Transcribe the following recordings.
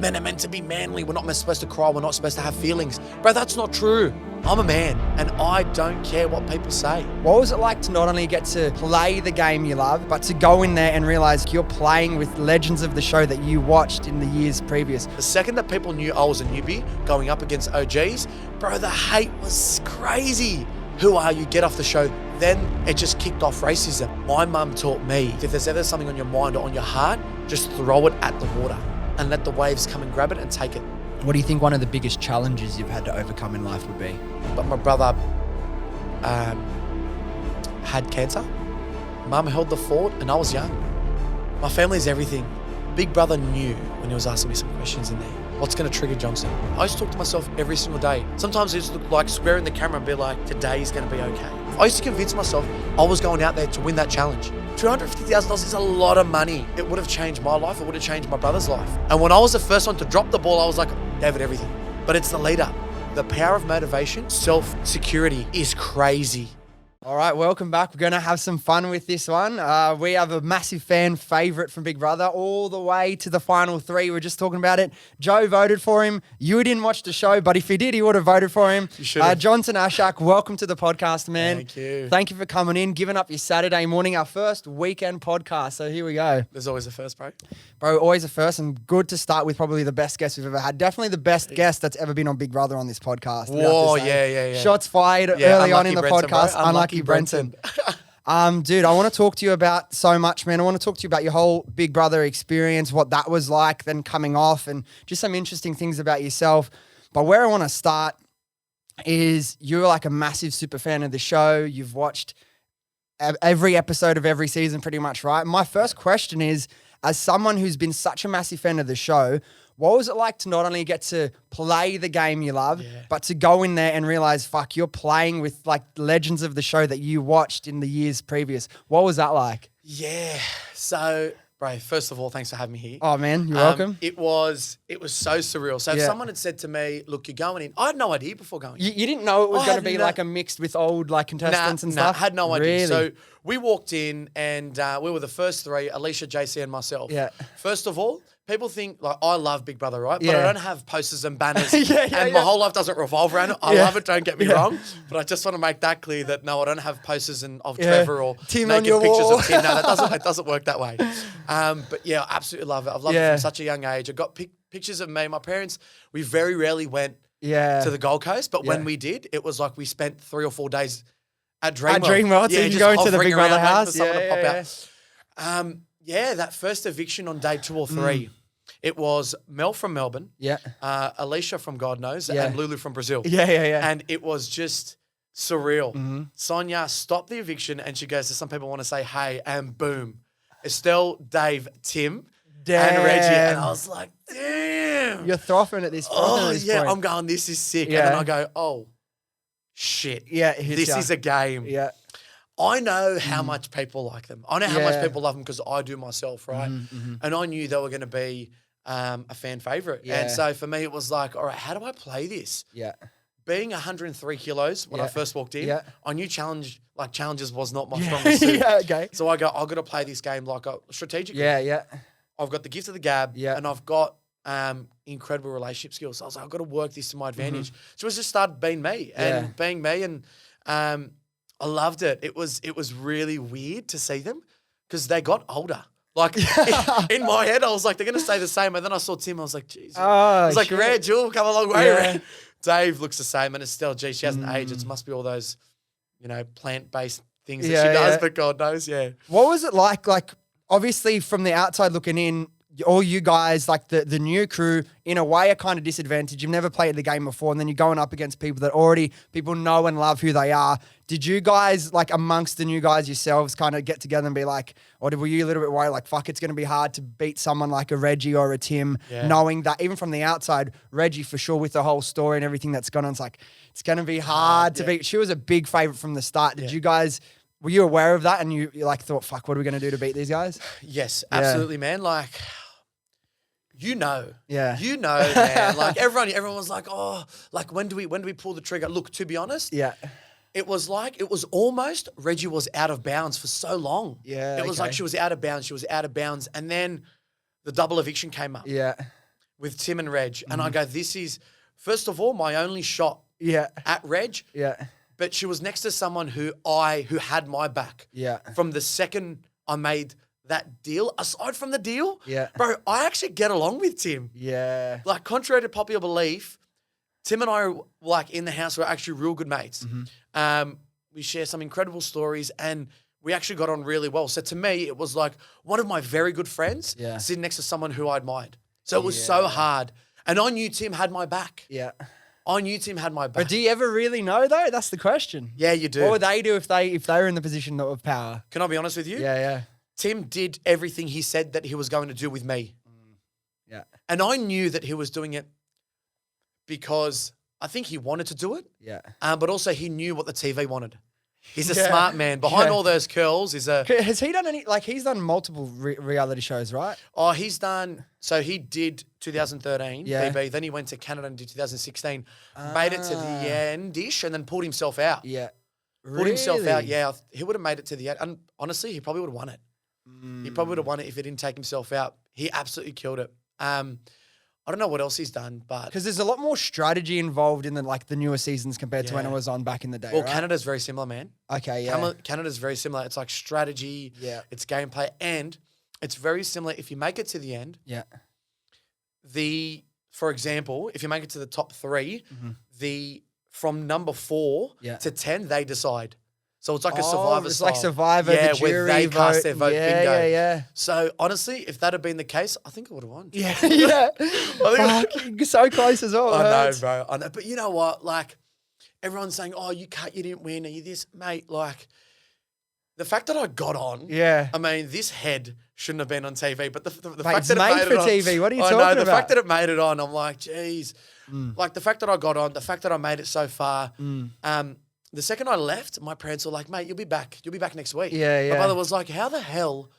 men are meant to be manly. We're not supposed to cry. We're not supposed to have feelings. Bro, that's not true. I'm a man and I don't care what people say. What was it like to not only get to play the game you love, but to go in there and realize you're playing with legends of the show that you watched in the years previous? The second that people knew I was a newbie going up against OGs, bro, the hate was crazy. Who are you? Get off the show. Then it just kicked off racism. My mum taught me, if there's ever something on your mind or on your heart, just throw it at the water and let the waves come and grab it and take it. What do you think one of the biggest challenges you've had to overcome in life would be? But my brother had cancer. Mum held the fort and I was young. My family is everything. Big brother knew when he was asking me some questions in there. What's going to trigger Johnson? I used to talk to myself every single day. Sometimes it used to look like squaring the camera and be like, today's going to be okay. I used to convince myself I was going out there to win that challenge. $250,000 is a lot of money. It would have changed my life. It would have changed my brother's life. And when I was the first one to drop the ball, I was like, gave it everything. But it's the leader. The power of motivation, self-security is crazy. All right, welcome back. We're going to have some fun with this one. We have a massive fan favourite from Big Brother all the way to the final three. We were just talking about it. Joe voted for him. You didn't watch the show, but if he did, he would have voted for him. You should have. Johnson Ashak, welcome to the podcast, man. Thank you. Thank you for coming in, giving up your Saturday morning, our first weekend podcast. So here we go. There's always a first, bro. Bro, always a first, and good to start with probably the best guest we've ever had. Definitely the best guest that's ever been on Big Brother on this podcast. Whoa, yeah. Shots fired early on in the Brenton, podcast. bro. Unlucky Brenton. Dude, I want to talk to you about so much, man. I want to talk to you about your whole Big Brother experience, what that was like, then coming off, and just some interesting things about yourself. But where I want to start is you're like a massive super fan of the show. You've watched every episode of every season pretty much, right? My first question is, as someone who's been such a massive fan of the show, what was it like to not only get to play the game you love, but to go in there and realize, fuck, you're playing with like legends of the show that you watched in the years previous? What was that like? Yeah. So, bro, first of all, thanks for having me here. Oh, man, you're welcome. It was so surreal. So if someone had said to me, look, you're going in, I had no idea before going in. You didn't know it was going to be like a mixed with old like contestants and stuff? I had no idea. Really? So we walked in and we were the first three, Alicia, JC and myself. Yeah. First of all, people think like I love Big Brother, right? But I don't have posters and banners and my whole life doesn't revolve around it. I love it, don't get me wrong. But I just want to make that clear that no, I don't have posters of Trevor or Tim naked on your pictures wall. of Tim. No, it doesn't work that way. But yeah, I absolutely love it. I've loved it from such a young age. I got pictures of me. My parents, we very rarely went to the Gold Coast, but when we did, it was like we spent 3 or 4 days at Dreamworld. At Dreamworld, so you can go into the Big Brother house. That first eviction on day 2 or 3, it was Mel from Melbourne, Alicia from God knows, and Lulu from Brazil. And it was just surreal. Sonia stopped the eviction and she goes to some people want to say hey, and boom, Estelle, Dave, Tim, and Reggie. And I was like, damn. You're throwing at this point. I'm going, this is sick. And then I go, oh, shit. Yeah, this is a game. Yeah. I know how much people like them. I know how much people love them because I do myself, right? And I knew they were going to be a fan favorite. And so for me, it was like, all right, how do I play this? Yeah. Being 103 kilos when I first walked in, I knew challenges was not my strongest suit. Okay. So I got to play this game like strategically. Yeah. I've got the gift of the gab and I've got incredible relationship skills. So I was like, I've got to work this to my advantage. So it just started being me and being me. And I loved it. It was really weird to see them because they got older. Like in my head, I was like, they're going to stay the same. And then I saw Tim. I was like, Jesus. I was like, Reg, you'll come a long way. Yeah. Dave looks the same. And Estelle, she hasn't aged. It must be all those, plant-based things that she does, but God knows, What was it like? Like, obviously, from the outside looking in, all you guys, like the new crew, in a way are kind of disadvantaged. You've never played the game before, and then you're going up against people that already people know and love who they are. Did you guys, like amongst the new guys yourselves, kind of get together and be like, or were you a little bit worried, like, fuck, it's going to be hard to beat someone like a Reggie or a Tim, knowing that even from the outside, Reggie for sure with the whole story and everything that's gone on, it's like, it's going to be hard to beat. She was a big favorite from the start. Did you guys... Were you aware of that and you like thought, fuck, what are we going to do to beat these guys? Yes, absolutely, man. Like, man. Like everyone was like, oh, like when do we pull the trigger? Look, to be honest, it was almost Reggie was out of bounds for so long. Yeah, it was like she was out of bounds, and then the double eviction came up. Yeah, with Tim and Reg. And I go, this is, first of all, my only shot Yeah. at Reg. Yeah. But she was next to someone who had my back. Yeah. From the second I made that deal, aside from the deal, Yeah. bro, I actually get along with Tim. Yeah. Like, contrary to popular belief, Tim and I, like, in the house, we're actually real good mates. We share some incredible stories, and we actually got on really well. So to me, it was like one of my very good friends sitting next to someone who I admired. So it was so hard. And I knew Tim had my back. Yeah. I knew Tim had my back. But do you ever really know though? That's the question. Yeah, you do. What would they do if they were in the position of power? Can I be honest with you? Yeah. Tim did everything he said that he was going to do with me. Yeah. And I knew that he was doing it because I think he wanted to do it. Yeah. But also he knew what the TV wanted. He's a smart man. Behind all those curls is a... Has he done any, like he's done multiple reality shows, right? Oh, he's done... So he did 2013, Yeah. BB. Then he went to Canada and did 2016. Made it to the end-ish and then pulled himself out. Yeah. Pulled himself out, yeah. He would have made it to the end. And honestly, he probably would have won it. He probably would have won it if he didn't take himself out. He absolutely killed it. I don't know what else he's done, but... Because there's a lot more strategy involved in the newer seasons compared to when it was on back in the day, Well, right? Canada's very similar, man. Okay, yeah. Canada's very similar. It's like strategy, it's gameplay, and it's very similar. If you make it to the end, Yeah. for example, if you make it to the top 3, from number 4 to 10, they decide. So it's like a Survivor it's style. like Survivor, yeah, the jury where they cast their vote, yeah, bingo. Yeah. So honestly, if that had been the case, I think I would have won. Yeah. Fuck, so close as well. I know, bro. I know. But you know what? Like, everyone's saying, oh, you didn't win. Are you this? Mate, like, the fact that I got on. Yeah. I mean, this head shouldn't have been on TV, but the Mate, fact it's that it made made for it on. TV. What are you talking I know, the about? fact that it made it on, I'm like, geez. Like, the fact that I got on, the fact that I made it so far. The second I left, my parents were like, mate, you'll be back. You'll be back next week. Yeah. My brother was like, how the hell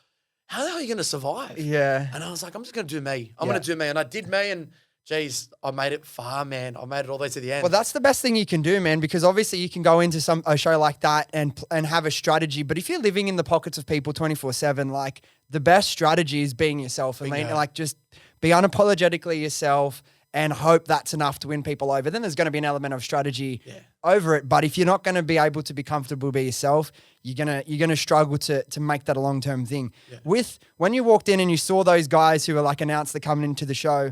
are you going to survive? Yeah. And I was like, I'm just going to do me. I'm going to do me. And I did me, and geez, I made it far, man. I made it all the way to the end. Well, that's the best thing you can do, man, because obviously you can go into a show like that and have a strategy. But if you're living in the pockets of people 24/7, like the best strategy is being yourself. I mean, like just be unapologetically yourself and hope that's enough to win people over. Then there's going to be an element of strategy over it. But if you're not going to be able to be comfortable be yourself, you're gonna struggle to make that a long-term thing. Yeah. When you walked in and you saw those guys who were like announced they're coming into the show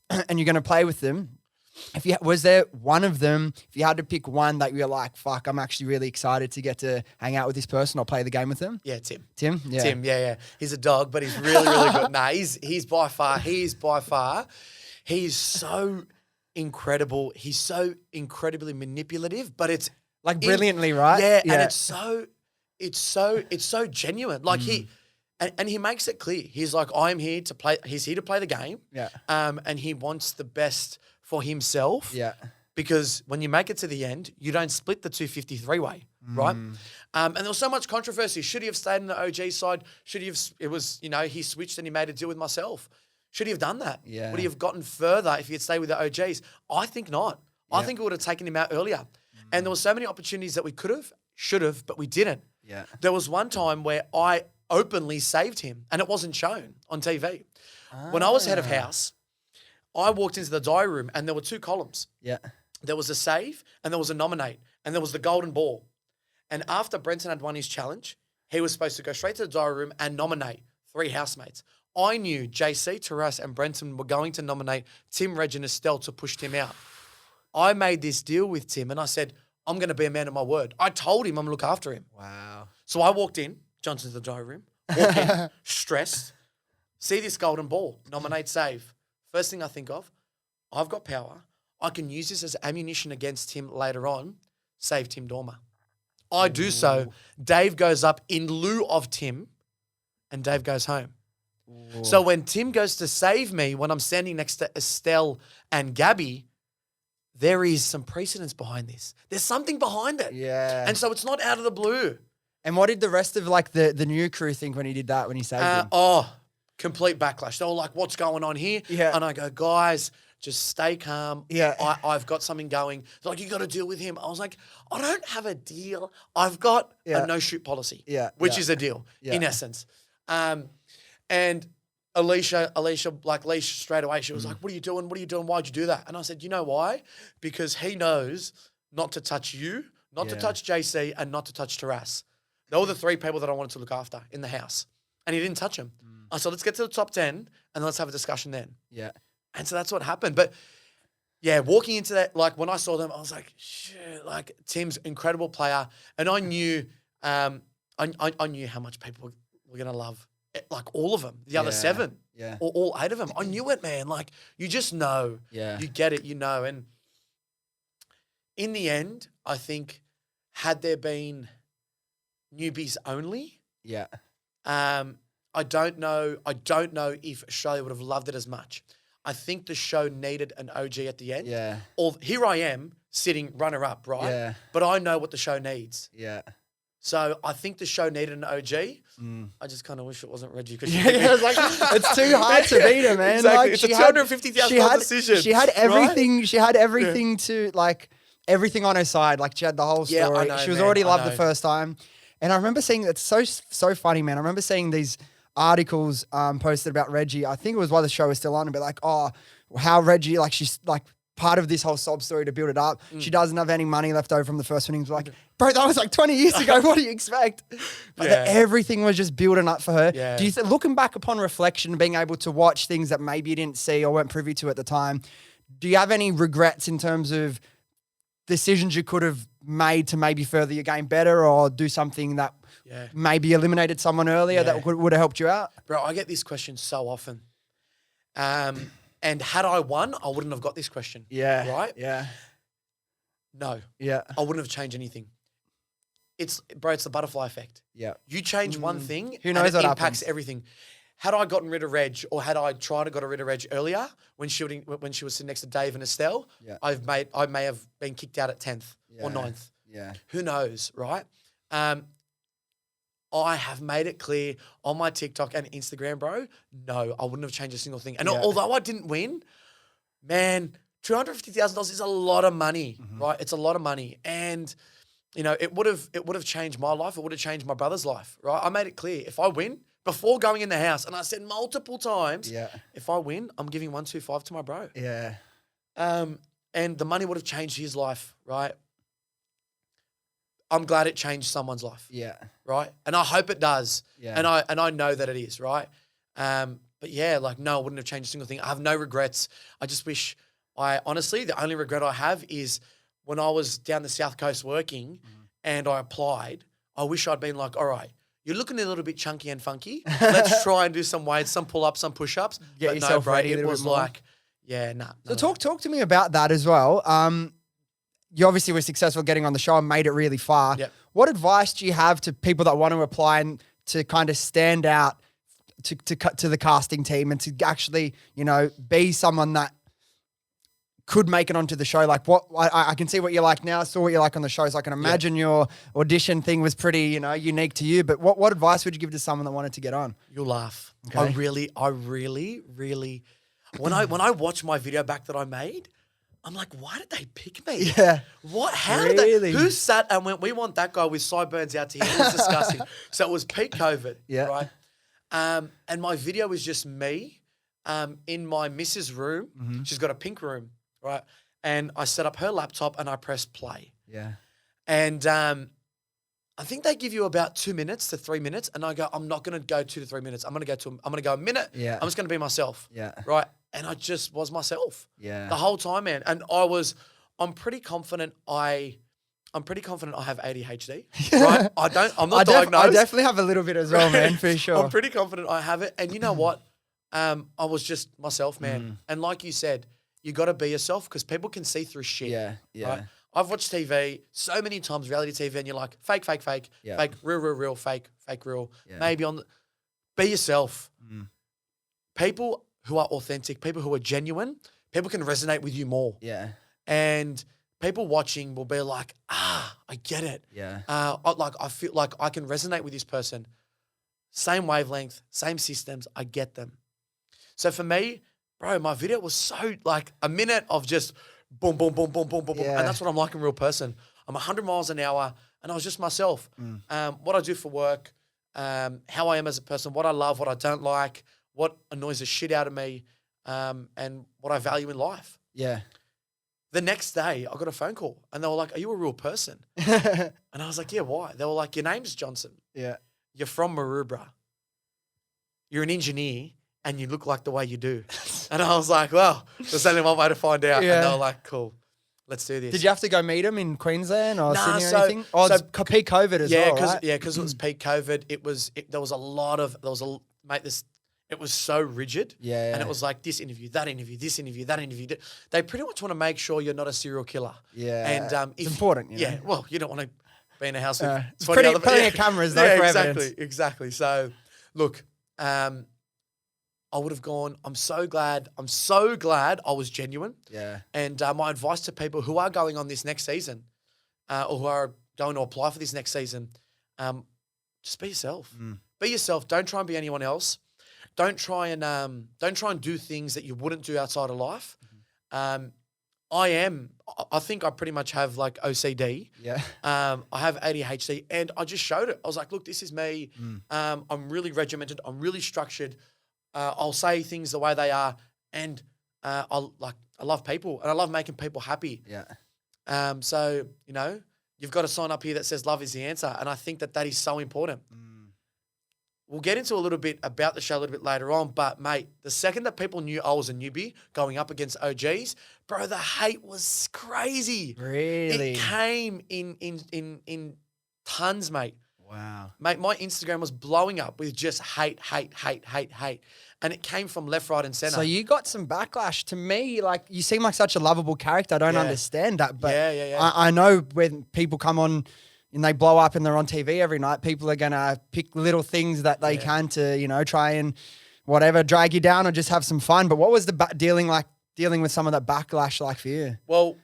and you're going to play with them, was there one of them, if you had to pick one that you're like, fuck, I'm actually really excited to get to hang out with this person or play the game with them? Yeah, Tim. Tim? Yeah. Tim, yeah. He's a dog, but he's really, really good. Nah, he's by far, he's so incredible. He's so incredibly manipulative, but it's like brilliantly, right? Yeah, and it's so genuine. Like he makes it clear. He's like, I'm here to play. He's here to play the game. Yeah. And he wants the best for himself. Yeah. Because when you make it to the end, you don't split the 253 way, right? And there was so much controversy. Should he have stayed in the OG side? Should he have? It was, he switched and he made a deal with myself. Should he have done that? Yeah. Would he have gotten further if he had stayed with the OGs? I think not. I think it would have taken him out earlier. And there were so many opportunities that we could have, should have, but we didn't. Yeah. There was one time where I openly saved him and it wasn't shown on TV. When I was head of house, I walked into the diary room and there were 2 columns. Yeah. There was a save and there was a nominate and there was the golden ball. And after Brenton had won his challenge, he was supposed to go straight to the diary room and nominate 3 housemates. I knew JC, Taras, and Brenton were going to nominate Tim, Reg, and Estelle to push Tim out. I made this deal with Tim and I said, I'm going to be a man of my word. I told him I'm going to look after him. Wow. So I walked in, Johnson's the diary room, walk in, stressed, see this golden ball, nominate, save. First thing I think of, I've got power. I can use this as ammunition against him later on, save Tim Dormer. I do so. Dave goes up in lieu of Tim and Dave goes home. Ooh. So when Tim goes to save me, when I'm standing next to Estelle and Gabby, there is some precedence behind this. There's something behind it. Yeah. And so it's not out of the blue. And what did the rest of like the new crew think when he did that, when he saved him? Complete backlash. They were like, what's going on here? Yeah. And I go, guys, just stay calm. Yeah. I've got something going. They're like, you got to deal with him. I was like, I don't have a deal. I've got a no-shoot policy, which is a deal in essence. And Alicia straight away, she was like, what are you doing? What are you doing? Why'd you do that? And I said, you know why? Because he knows not to touch you, not to touch JC, and not to touch Taras. They were the 3 people that I wanted to look after in the house. And he didn't touch them. I said, let's get to the top 10 and then let's have a discussion then. Yeah. And so that's what happened. But yeah, walking into that, like when I saw them, I was like, shit, like Tim's incredible player. And I knew, I knew how much people were going to love like all of them, the other 7, or all 8 of them. I knew it, man. Like you just know, you get it, you know. And in the end, I think had there been newbies only, I don't know if Australia would have loved it as much. I think the show needed an OG at the end. Yeah. Or here I am sitting runner up, right? Yeah. But I know what the show needs. Yeah. So I think the show needed an OG. I just kind of wish it wasn't Reggie. Because It's like, it's too hard to beat her, man. Exactly. Like, it's a $250,000 decision. She had everything. Right? She had everything to like everything on her side. Like she had the whole story. Yeah, I know, she was man, already I loved know. the first time. And I remember seeing it's so funny, man. I remember seeing these articles posted about Reggie. I think it was while the show was still on, but like, oh, how Reggie, like she's like part of this whole sob story to build it up. She doesn't have any money left over from the first innings. Like, bro, that was like 20 years ago. What do you expect? But everything was just building up for her. Yeah. Do you looking back upon reflection, being able to watch things that maybe you didn't see or weren't privy to at the time, do you have any regrets in terms of decisions you could have made to maybe further your game better or do something that maybe eliminated someone earlier that would have helped you out? Bro, I get this question so often. And had I won, I wouldn't have got this question. Yeah. Right? Yeah. No. Yeah. I wouldn't have changed anything. It's the butterfly effect. Yeah. You change one thing, Who knows and it what impacts happens. everything. Had I gotten rid of Reg, or had I tried to get rid of Reg earlier when she was sitting next to Dave and Estelle, I may have been kicked out at 10th or 9th. Yeah. Who knows, right? I have made it clear on my TikTok and Instagram, bro. No, I wouldn't have changed a single thing. And although I didn't win, man, $250,000 is a lot of money, right? It's a lot of money, and you know it would have changed my life. It would have changed my brother's life, right? I made it clear if I win before going in the house, and I said multiple times, if I win, I'm giving 125 to my bro. Yeah. And the money would have changed his life, right? I'm glad it changed someone's life. Yeah. Right? And I hope it does. Yeah. And I know that it is, right? But yeah, like no, I wouldn't have changed a single thing. I have no regrets. I just wish honestly, the only regret I have is when I was down the South Coast working and I applied, I wish I'd been like, all right, you're looking a little bit chunky and funky. Let's try and do some weights, some pull-ups, some push-ups. Get but yourself no, bro, ready a it little was bit more. like, So talk to me about that as well. You obviously were successful getting on the show and made it really far. Yep. What advice do you have to people that want to apply and to kind of stand out to the casting team and to actually, you know, be someone that could make it onto the show? Like what I can see what you're like now, saw what you're like on the show. So I can imagine your audition thing was pretty, you know, unique to you. But what advice would you give to someone that wanted to get on? you'll laugh. Okay. I really, when I watch my video back that I made, I'm like, why did they pick me? Yeah. What? How Really? did they? Who sat and went, we want that guy with sideburns out to here. It was disgusting. So it was peak COVID, right? And my video was just me in my missus' room. She's got a pink room, right? And I set up her laptop and I pressed play. Yeah. And I think they give you about 2 minutes to 3 minutes. And I go, I'm not going to go 2 to 3 minutes. I'm going to go a minute. Yeah. I'm just going to be myself. Yeah. Right. And I just was myself. Yeah. The whole time, man. And I'm pretty confident I have ADHD. Right. I'm not diagnosed. I definitely have a little bit as well, man, for sure. I'm pretty confident I have it. And you know what? I was just myself, man. And like you said, you got to be yourself because people can see through shit. Yeah. Yeah. Right? I've watched TV so many times, reality TV, and you're like, fake, Yeah. fake, real, fake, real. Yeah. Maybe be yourself. People who are authentic, people who are genuine, people can resonate with you more. Yeah. And people watching will be like, I get it. Yeah. I feel like I can resonate with this person. Same wavelength, same systems, I get them. So for me, bro, my video was so like a minute of just boom, boom, boom, boom, boom, boom, boom. Yeah. And that's what I'm like in real person. I'm 100 miles an hour and I was just myself. What I do for work, how I am as a person, what I love, what I don't like, what annoys the shit out of me, and what I value in life. Yeah. The next day, I got a phone call and they were like, "Are you a real person?" And I was like, "Yeah, why?" They were like, "Your name's Johnson. Yeah. You're from Maroubra. You're an engineer and you look like the way you do." And I was like, "Well, there's only one way to find out." Yeah. And they were like, "Cool, let's do this." Did you have to go meet him in Queensland or Nah, Sydney or so- anything? Oh, so- it's peak COVID as well, right? because it was peak COVID. It was so rigid. Yeah, And yeah. it was like this interview, that interview, this interview, that interview. They pretty much want to make sure you're not a serial killer. Yeah. And It's important, you know? Yeah, well, you don't want to be in a house with It's 20 plenty other of cameras though for evidence. Exactly. So, look, I would have gone. I'm so glad I was genuine. Yeah. And my advice to people who are going on this next season, or who are going to apply for this next season, just be yourself. Be yourself. Don't try and be anyone else. Don't try and do things that you wouldn't do outside of life. I think I pretty much have like OCD. Yeah. I have ADHD, and I just showed it. I was like, look, this is me. I'm really regimented. I'm really structured. I'll say things the way they are, and I love people, and I love making people happy. Yeah. So you've got a sign up here that says "Love is the answer," and I think that is so important. We'll get into a little bit about the show a little bit later on, but mate, the second that people knew I was a newbie going up against OGs, bro, the hate was crazy. Really? It came in tons, mate. Wow. Mate, my Instagram was blowing up with just hate. And it came from left, right, and center. So you got some backlash. To me, like, you seem like such a lovable character. I don't Yeah. understand that, but Yeah. I know when people come on and they blow up and they're on TV every night, people are going to pick little things that they can to, try and whatever, drag you down or just have some fun. But what was the dealing with some of that backlash like for you? Well,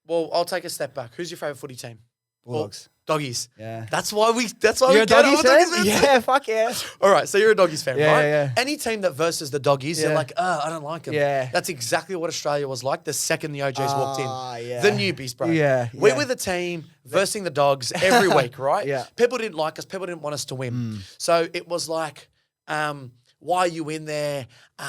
I'll take a step back. Who's your favorite footy team? Bulldogs. Doggies. Yeah. That's why we You're a get Doggies it. fan? Yeah, fuck yeah. All right, so you're a Doggies fan, Yeah, right? yeah. Any team that versus the Doggies, you're Yeah. like, I don't like them. Yeah. That's exactly what Australia was like the second the OJs walked in. Yeah. The newbies, bro. Yeah, We yeah. were the team versing the Dogs every week, right? Yeah. People didn't like us. People didn't want us to win. So it was like, why are you in there?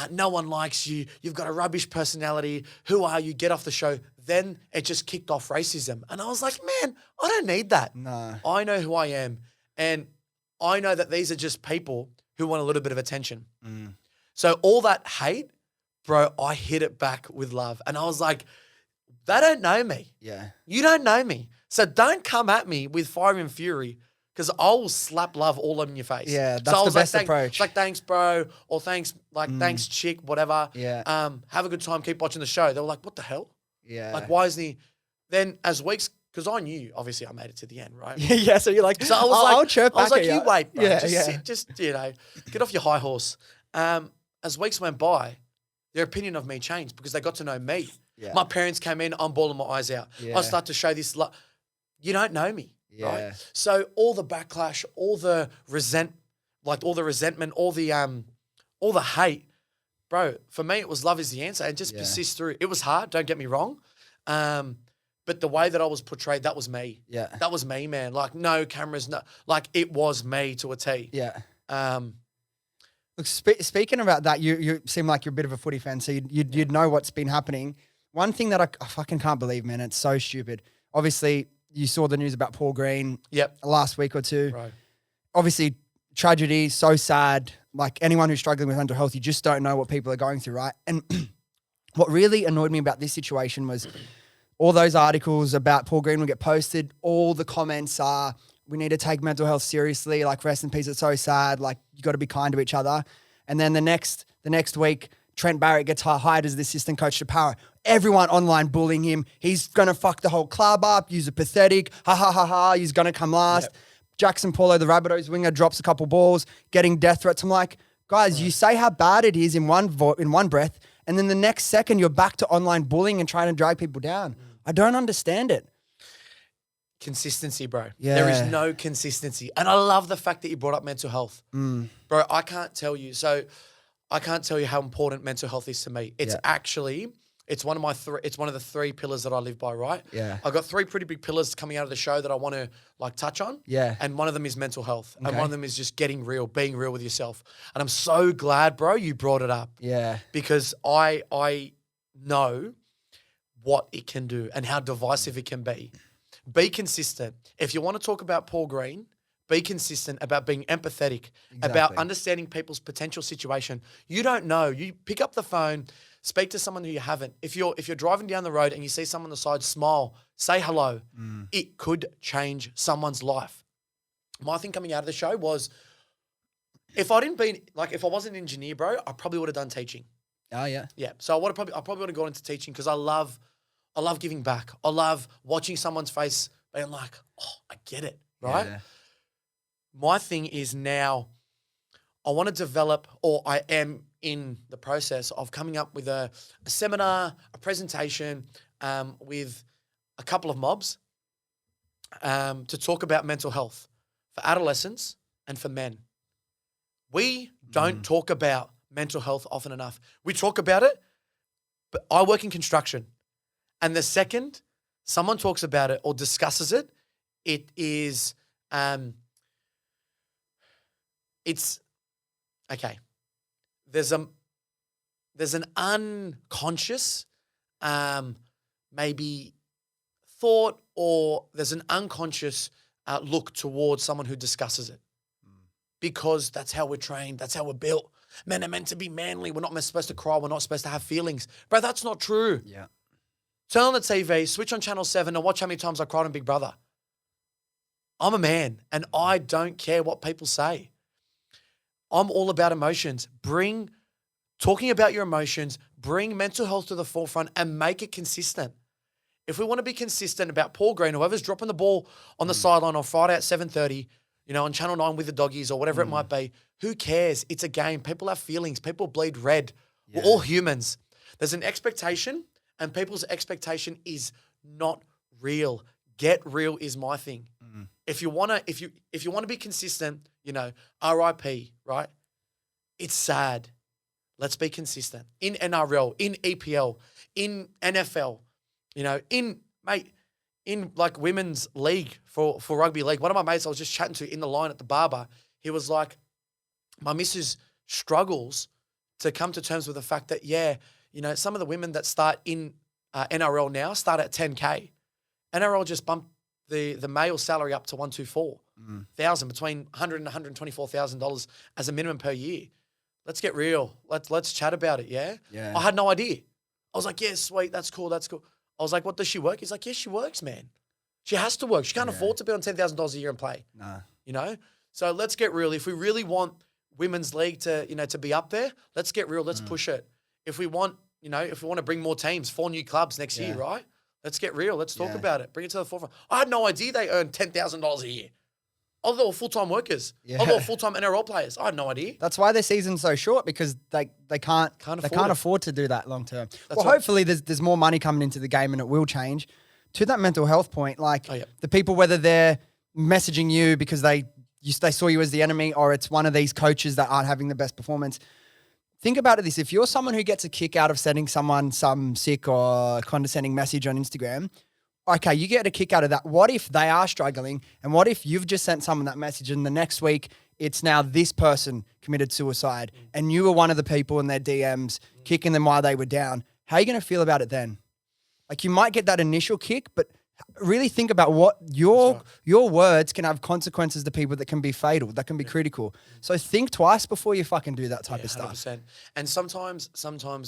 No one likes you. You've got a rubbish personality. Who are you? Get off the show. Then it just kicked off racism. And I was like, man, I don't need that. No. I know who I am. And I know that these are just people who want a little bit of attention. So all that hate, bro, I hit it back with love. And I was like, they don't know me. Yeah. You don't know me. So don't come at me with fire and fury because I will slap love all in your face. Yeah, So that's I the was best like, approach. It's like, thanks, bro, or thanks, thanks, chick, whatever. Yeah. Have a good time. Keep watching the show. They were like, what the hell? Yeah. Like, why isn't he? Then as weeks, because I knew, obviously, I made it to the end, right? Yeah, so you're like, So I was like, I'll chirp I was back like, at you wait, bro. Yeah, just yeah. sit, just get off your high horse. As weeks went by, their opinion of me changed because they got to know me. Yeah. My parents came in, I'm bawling my eyes out. Yeah. I start to show this love. You don't know me, Yeah. right? So all the backlash, all the resentment, all the hate, bro. For me, it was love is the answer, and just persist through. It was hard. Don't get me wrong. But the way that I was portrayed, that was me. Yeah. That was me, man. Like, no cameras, no. Like, it was me to a T. Yeah. Um, Look, speaking about that, you seem like you're a bit of a footy fan, so you'd know what's been happening. One thing that I fucking can't believe, man, it's so stupid. Obviously, you saw the news about Paul Green Yep. last week or two. Right. Obviously, tragedy, so sad. Like anyone who's struggling with mental health, you just don't know what people are going through, right? And what really annoyed me about this situation was all those articles about Paul Green will get posted. All the comments are, we need to take mental health seriously. Like, rest in peace, it's so sad. Like, you got to be kind to each other. And then the next week, Trent Barrett gets hired as the assistant coach to Power. Everyone online bullying him. He's going to fuck the whole club up. You're pathetic. Ha, ha, ha, ha. He's going to come last. Yep. Jackson Paulo, the Rabbitohs winger, drops a couple balls, getting death threats. I'm like, guys, you say how bad it is in one breath, and then the next second you're back to online bullying and trying to drag people down. I don't understand it. Consistency, bro. Yeah. There is no consistency. And I love the fact that you brought up mental health. Bro, I can't tell you how important mental health is to me. It's actually It's one of my it's one of the 3 pillars that I live by, right? Yeah. I've got 3 pretty big pillars coming out of the show that I want to like touch on. Yeah. And one of them is mental health. And Okay. one of them is just getting real, being real with yourself. And I'm so glad, bro, you brought it up. Yeah. Because I know what it can do and how divisive it can be. Be consistent. If you want to talk about Paul Green, be consistent about being empathetic, about understanding people's potential situation. You don't know. You pick up the phone, speak to someone who you haven't. If you're driving down the road and you see someone on the side, smile, say hello. It could change someone's life. My thing coming out of the show was, if I wasn't an engineer, bro, I probably would have done teaching. Oh yeah. Yeah. So I probably would have gone into teaching because I love giving back. I love watching someone's face being like, oh, I get it, right? Yeah. My thing is now I want to develop, or I am in the process of coming up with a seminar, a presentation with a couple of mobs to talk about mental health for adolescents and for men. We don't talk about mental health often enough. We talk about it, but I work in construction. And the second someone talks about it or discusses it, it is... it's okay. There's an unconscious maybe thought, or there's an unconscious look towards someone who discusses it, because that's how we're trained. That's how we're built. Men are meant to be manly. We're not supposed to cry. We're not supposed to have feelings, bro. That's not true. Yeah. Turn on the TV, switch on Channel 7, and watch how many times I cried on Big Brother. I'm a man, and I don't care what people say. I'm all about emotions. Talking about your emotions, bring mental health to the forefront and make it consistent. If we want to be consistent about Paul Green, whoever's dropping the ball on the sideline on Friday at 7:30, on Channel 9 with the doggies or whatever it might be, who cares? It's a game. People have feelings. People bleed red. Yeah. We're all humans. There's an expectation, and people's expectation is not real. Get real is my thing. If you wanna be consistent, RIP, right? It's sad. Let's be consistent in NRL, in EPL, in NFL, in like women's league for rugby league. One of my mates I was just chatting to in the line at the barber, he was like, my missus struggles to come to terms with the fact that, some of the women that start in NRL now start at 10K. NRL just bumped the male salary up to $124,000, between $100,000 and $124,000 as a minimum per year. Let's get real. Let's chat about it. Yeah. I had no idea. I was like, yeah, sweet. That's cool. That's cool. I was like, what does she work? He's like, yeah, she works, man. She has to work. She can't afford to be on $10,000 a year and play. Nah. So let's get real. If we really want women's league to be up there, let's get real. Let's push it. If we want to bring more teams, 4 new clubs next year, right? Let's get real. Let's talk about it. Bring it to the forefront. I had no idea they earned $10,000 a year. I thought they were full-time workers. I thought they were full-time NRL players. I had no idea. That's why their season's so short, because they can't afford to do that long term. Hopefully there's more money coming into the game and it will change. To that mental health point, the people, whether they're messaging you because they saw you as the enemy, or it's one of these coaches that aren't having the best performance. Think about this. If you're someone who gets a kick out of sending someone some sick or condescending message on Instagram, okay, you get a kick out of that. What if they are struggling? And what if you've just sent someone that message and the next week it's now this person committed suicide and you were one of the people in their DMs kicking them while they were down? How are you going to feel about it then? Like, you might get that initial kick, but really think about what your words can have consequences to people that can be fatal, that can be critical. So think twice before you fucking do that type of stuff. 100%. And sometimes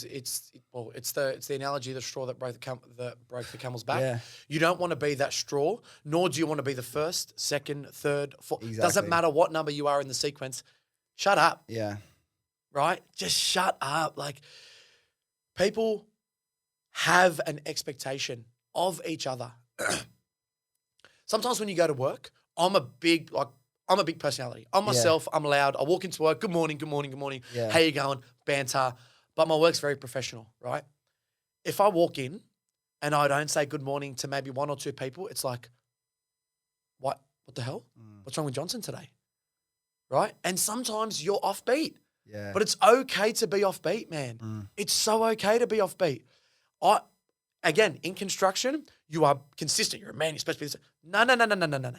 it's the analogy of the straw that broke the camel's back. Yeah. You don't want to be that straw, nor do you want to be the first, second, third, fourth. Exactly. Doesn't matter what number you are in the sequence. Shut up. Yeah. Right? Just shut up. Like, people have an expectation of each other. Sometimes when you go to work, I'm a big personality. I'm myself. I'm loud. I walk into work. Good morning. Good morning. Good morning. Yeah. How you going? Banter. But my work's very professional, right? If I walk in and I don't say good morning to maybe 1 or 2 people, it's like, what the hell? What's wrong with Johnson today? Right? And sometimes you're offbeat. Yeah. But it's okay to be offbeat, man. It's so okay to be offbeat. Again, in construction, you are consistent. You're a man. You're supposed to be this. No.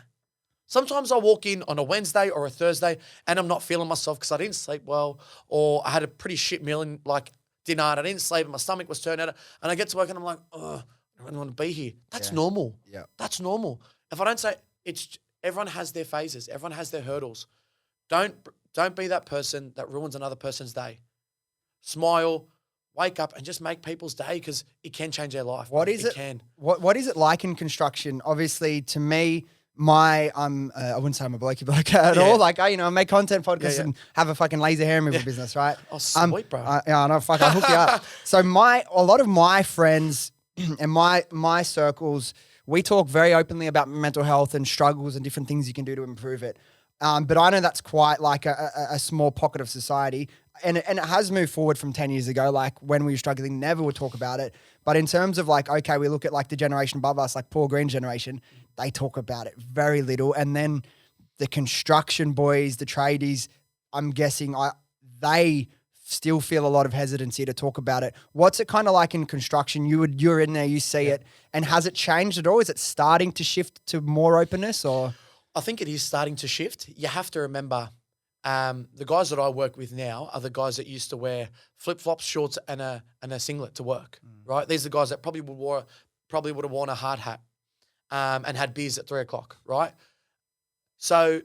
Sometimes I walk in on a Wednesday or a Thursday and I'm not feeling myself because I didn't sleep well, or I had a pretty shit meal in like dinner and I didn't sleep and my stomach was turned out. And I get to work and I'm like, oh, I don't want to be here. That's normal. Yeah. That's normal. If I don't say everyone has their phases. Everyone has their hurdles. Don't be that person that ruins another person's day. Smile, wake up and just make people's day because it can change their life. What is it? Can. What is it like in construction? Obviously, to me, I wouldn't say I'm a blokey bloke at all. Like, I make content podcasts and have a fucking laser hair removal business, right? Oh, sweet, bro. I know, fuck, I'll hook you up. So a lot of my friends and my circles, we talk very openly about mental health and struggles and different things you can do to improve it. But I know that's quite like a small pocket of society. And it has moved forward from 10 years ago. Like when we were struggling, never would talk about it. But in terms of like, okay, we look at like the generation above us, like Paul Green's generation, they talk about it very little. And then the construction boys, the tradies, I'm guessing they still feel a lot of hesitancy to talk about it. What's it kind of like in construction? You're in there, you see it. And has it changed at all? Is it starting to shift to more openness or? I think it is starting to shift. You have to remember, the guys that I work with now are the guys that used to wear flip-flops, shorts, and a singlet to work, right? These are the guys that probably would have worn a hard hat and had beers at 3 o'clock, right? So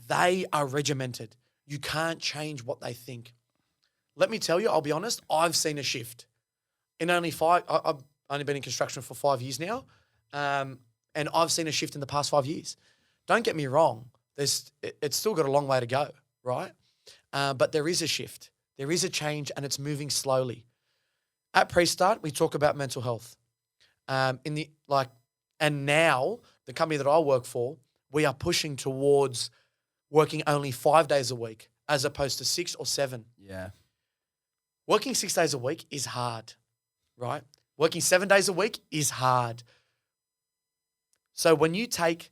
they are regimented. You can't change what they think. Let me tell you, I'll be honest, I've seen a shift. I've only been in construction for 5 years now, and I've seen a shift in the past 5 years. Don't get me wrong. It's still got a long way to go, right? But there is a shift. There is a change, and it's moving slowly. At Pre-Start, we talk about mental health. And now the company that I work for, we are pushing towards working only 5 days a week as opposed to 6 or 7. Yeah. Working 6 days a week is hard, right? Working 7 days a week is hard. So when you take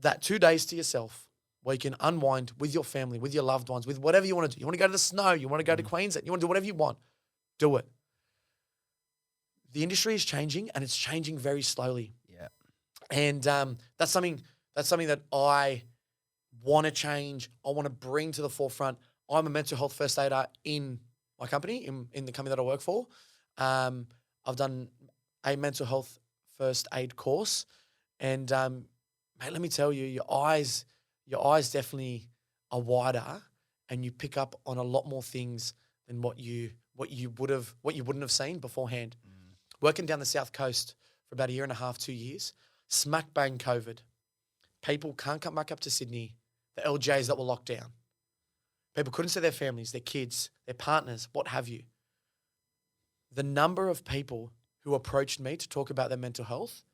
that 2 days to yourself where you can unwind with your family, with your loved ones, with whatever you want to do. You want to go to the snow, you want to go to Queensland, you want to do whatever you want, do it. The industry is changing and it's changing very slowly. Yeah. And that's something that I want to change. I want to bring to the forefront. I'm a mental health first aider in my company, in the company that I work for. I've done a mental health first aid course and mate, let me tell you, your eyes definitely are wider, and you pick up on a lot more things than what you wouldn't have seen beforehand. Working down the South Coast for about 1.5 years, 2 years, smack bang COVID. People can't come back up to Sydney. The LJs that were locked down. People couldn't see their families, their kids, their partners, what have you. The number of people who approached me to talk about their mental health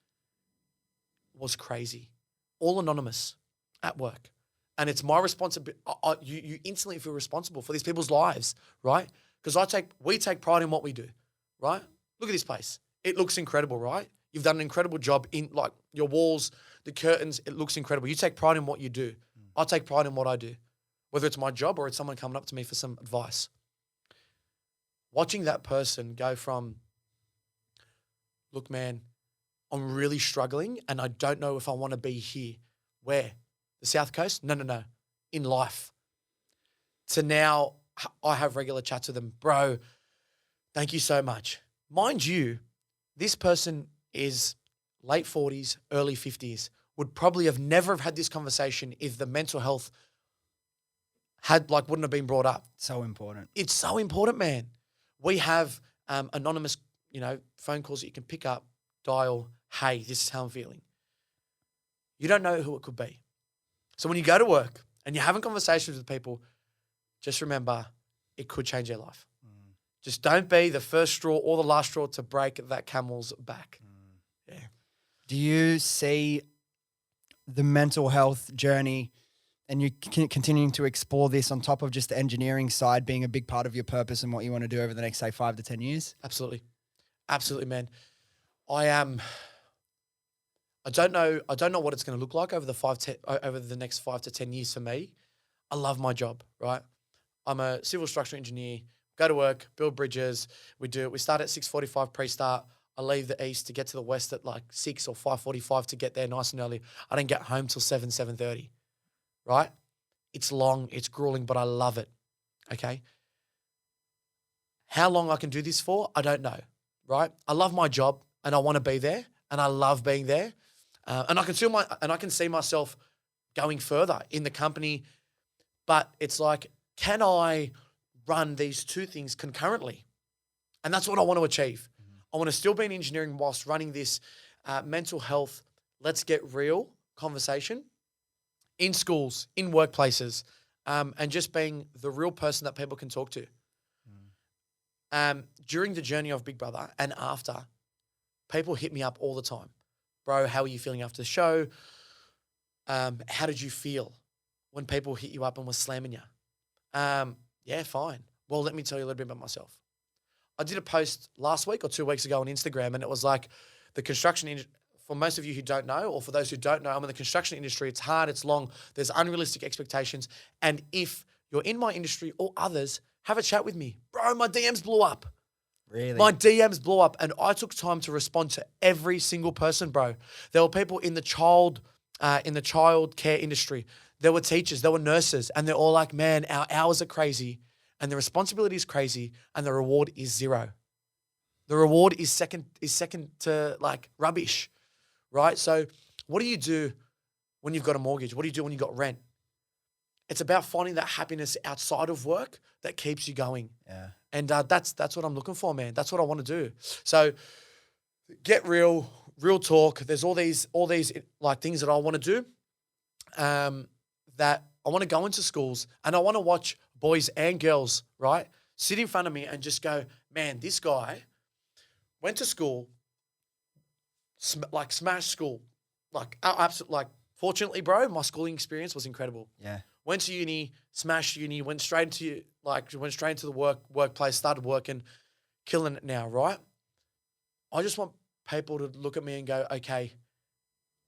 was crazy. All anonymous at work. And it's my responsibility. You instantly feel responsible for these people's lives, right? Because we take pride in what we do, right? Look at this place. It looks incredible, right? You've done an incredible job in like your walls, the curtains. It looks incredible. You take pride in what you do. I take pride in what I do, whether it's my job or it's someone coming up to me for some advice. Watching that person go from, look, man, I'm really struggling and I don't know if I want to be here. Where? The South Coast? No. In life. To now, I have regular chats with them. Bro, thank you so much. Mind you, this person is late 40s, early 50s, would probably have never have had this conversation if the mental health wouldn't have been brought up. So important. It's so important, man. We have anonymous, phone calls that you can pick up, dial, hey, this is how I'm feeling. You don't know who it could be. So when you go to work and you're having conversations with people, just remember it could change your life. Just don't be the first straw or the last straw to break that camel's back. Yeah. Do you see the mental health journey and you continuing to explore this on top of just the engineering side being a big part of your purpose and what you want to do over the next, say, 5 to 10 years? Absolutely. Absolutely, man. I don't know what it's going to look like over the next 5 to 10 years for me. I love my job, right? I'm a civil structural engineer, go to work, build bridges. We start at 6:45 pre-start. I leave the east to get to the west at like 6 or 5:45 to get there nice and early. I don't get home till 7:30, right? It's long, it's grueling, but I love it, okay? How long I can do this for, I don't know, right? I love my job and I want to be there and I love being there. And I can see myself going further in the company, but it's like, can I run these two things concurrently? And that's what I want to achieve. I want to still be in engineering whilst running this mental health, let's get real conversation in schools, in workplaces, and just being the real person that people can talk to. During the journey of Big Brother and after, people hit me up all the time. Bro, how are you feeling after the show? How did you feel when people hit you up and were slamming you? Yeah, fine. Well, let me tell you a little bit about myself. I did a post last week or 2 weeks ago on Instagram, and it was like the construction industry. For most of you who don't know, or for those who don't know, I'm in the construction industry. It's hard, it's long, there's unrealistic expectations. And if you're in my industry or others, have a chat with me. Bro, my DMs blew up. Really? My DMs blew up, and I took time to respond to every single person, bro. There were people in the child care industry. There were teachers, there were nurses, and they're all like, man, our hours are crazy, and the responsibility is crazy, and the reward is zero. The reward is second to like rubbish, right? So what do you do when you've got a mortgage? What do you do when you've got rent? It's about finding that happiness outside of work that keeps you going. Yeah. And that's what I'm looking for, man. That's what I want to do. So get real talk. There's all these like things that I want to do, that I want to go into schools and I want to watch boys and girls, right, sit in front of me and just go, man, this guy went to school, smashed school, absolutely, fortunately, bro, my schooling experience was incredible. Yeah. Went to uni, smashed uni, went straight into the workplace, started working, killing it now, right? I just want people to look at me and go, okay,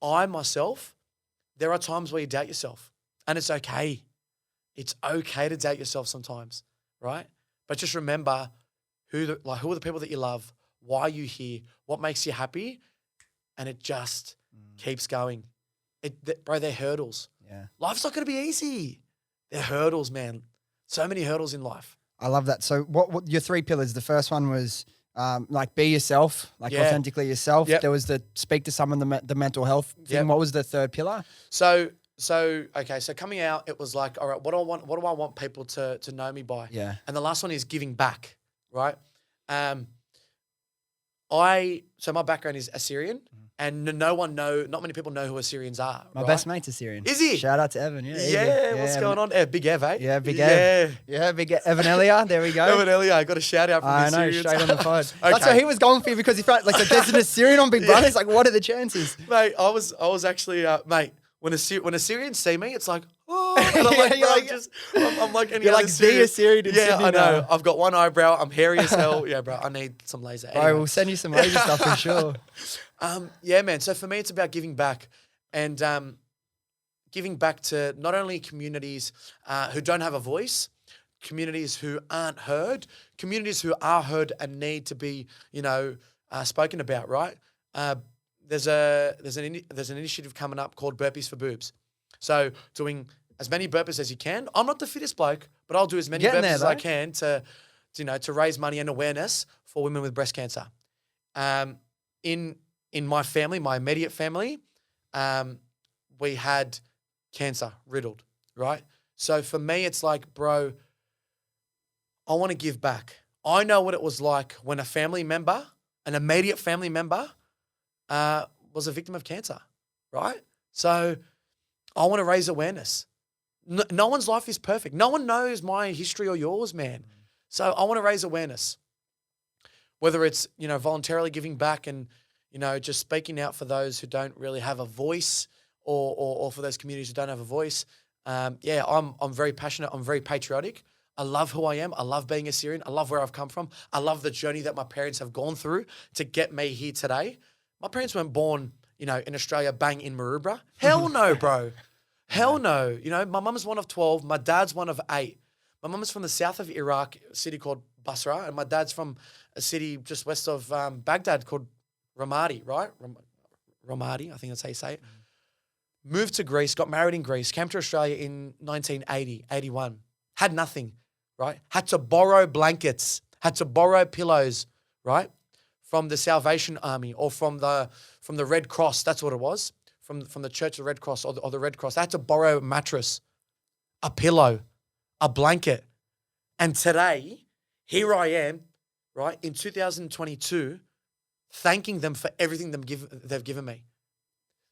I myself, there are times where you doubt yourself, and it's okay. It's okay to doubt yourself sometimes, right? But just remember who are the people that you love, why are you here, what makes you happy, and it just keeps going. Bro, they're hurdles. Yeah. Life's not going to be easy. They're hurdles, man. So many hurdles in life. I love that. So what your three pillars, the first one was be yourself, authentically yourself. Yep. There was the speak to someone, the mental health thing. Yep. What was the third pillar? So coming out, it was like, all right, what do I want people to know me by? Yeah. And the last one is giving back, right? So my background is Assyrian, and not many people know who Assyrians are. My right? best mate's Assyrian. Is he? Shout out to Evan. Yeah. Yeah. What's going on? Big Ev, eh? Yeah, Big Ev. Yeah, Big Evan Elia. There we go. Evan Elia, I got a shout out from the I know, Assyrians. straight on the pod. Okay. That's what he was going for because he felt like there's an Assyrian on Big Brother. It's like, what are the chances? Mate, I was actually, mate, when Assyrians see me, it's like, oh, and I'm like, Yeah, I'm like any you're other like the Assyrian in Yeah, Sydney I know. now. I've got one eyebrow. I'm hairy as hell. Yeah, bro, I need some laser. Bro, Anyway. we'll send you some laser stuff for sure. Yeah, man. So for me, it's about giving back, and giving back to not only communities who don't have a voice, communities who aren't heard, communities who are heard and need to be, spoken about. Right? There's an initiative coming up called Burpees for Boobs. So doing as many burpees as you can. I'm not the fittest bloke, but I'll do as many burpees as I can to raise money and awareness for women with breast cancer. In my family, my immediate family, we had cancer riddled, right? So for me, it's like, bro, I want to give back. I know what it was like when a family member, an immediate family member, was a victim of cancer, right? So I want to raise awareness. No one's life is perfect. No one knows my history or yours, man. So I want to raise awareness. Whether it's, voluntarily giving back and, just speaking out for those who don't really have a voice or for those communities who don't have a voice. I'm very passionate. I'm very patriotic. I love who I am. I love being Assyrian. I love where I've come from. I love the journey that my parents have gone through to get me here today. My parents weren't born, in Australia, bang, in Maroubra. Hell no, bro. Hell no. My mum is one of 12. My dad's one of 8. My mum is from the south of Iraq, a city called Basra, and my dad's from a city just west of Baghdad called Ramadi, right? Ramadi, I think that's how you say it. Moved to Greece, got married in Greece, came to Australia in 1980, 81. Had nothing, right? Had to borrow blankets, had to borrow pillows, right? From the Salvation Army or from the Red Cross, that's what it was. From the Church of the Red Cross or the Red Cross. I had to borrow a mattress, a pillow, a blanket. And today, here I am, right, in 2022, thanking them for everything they've given me.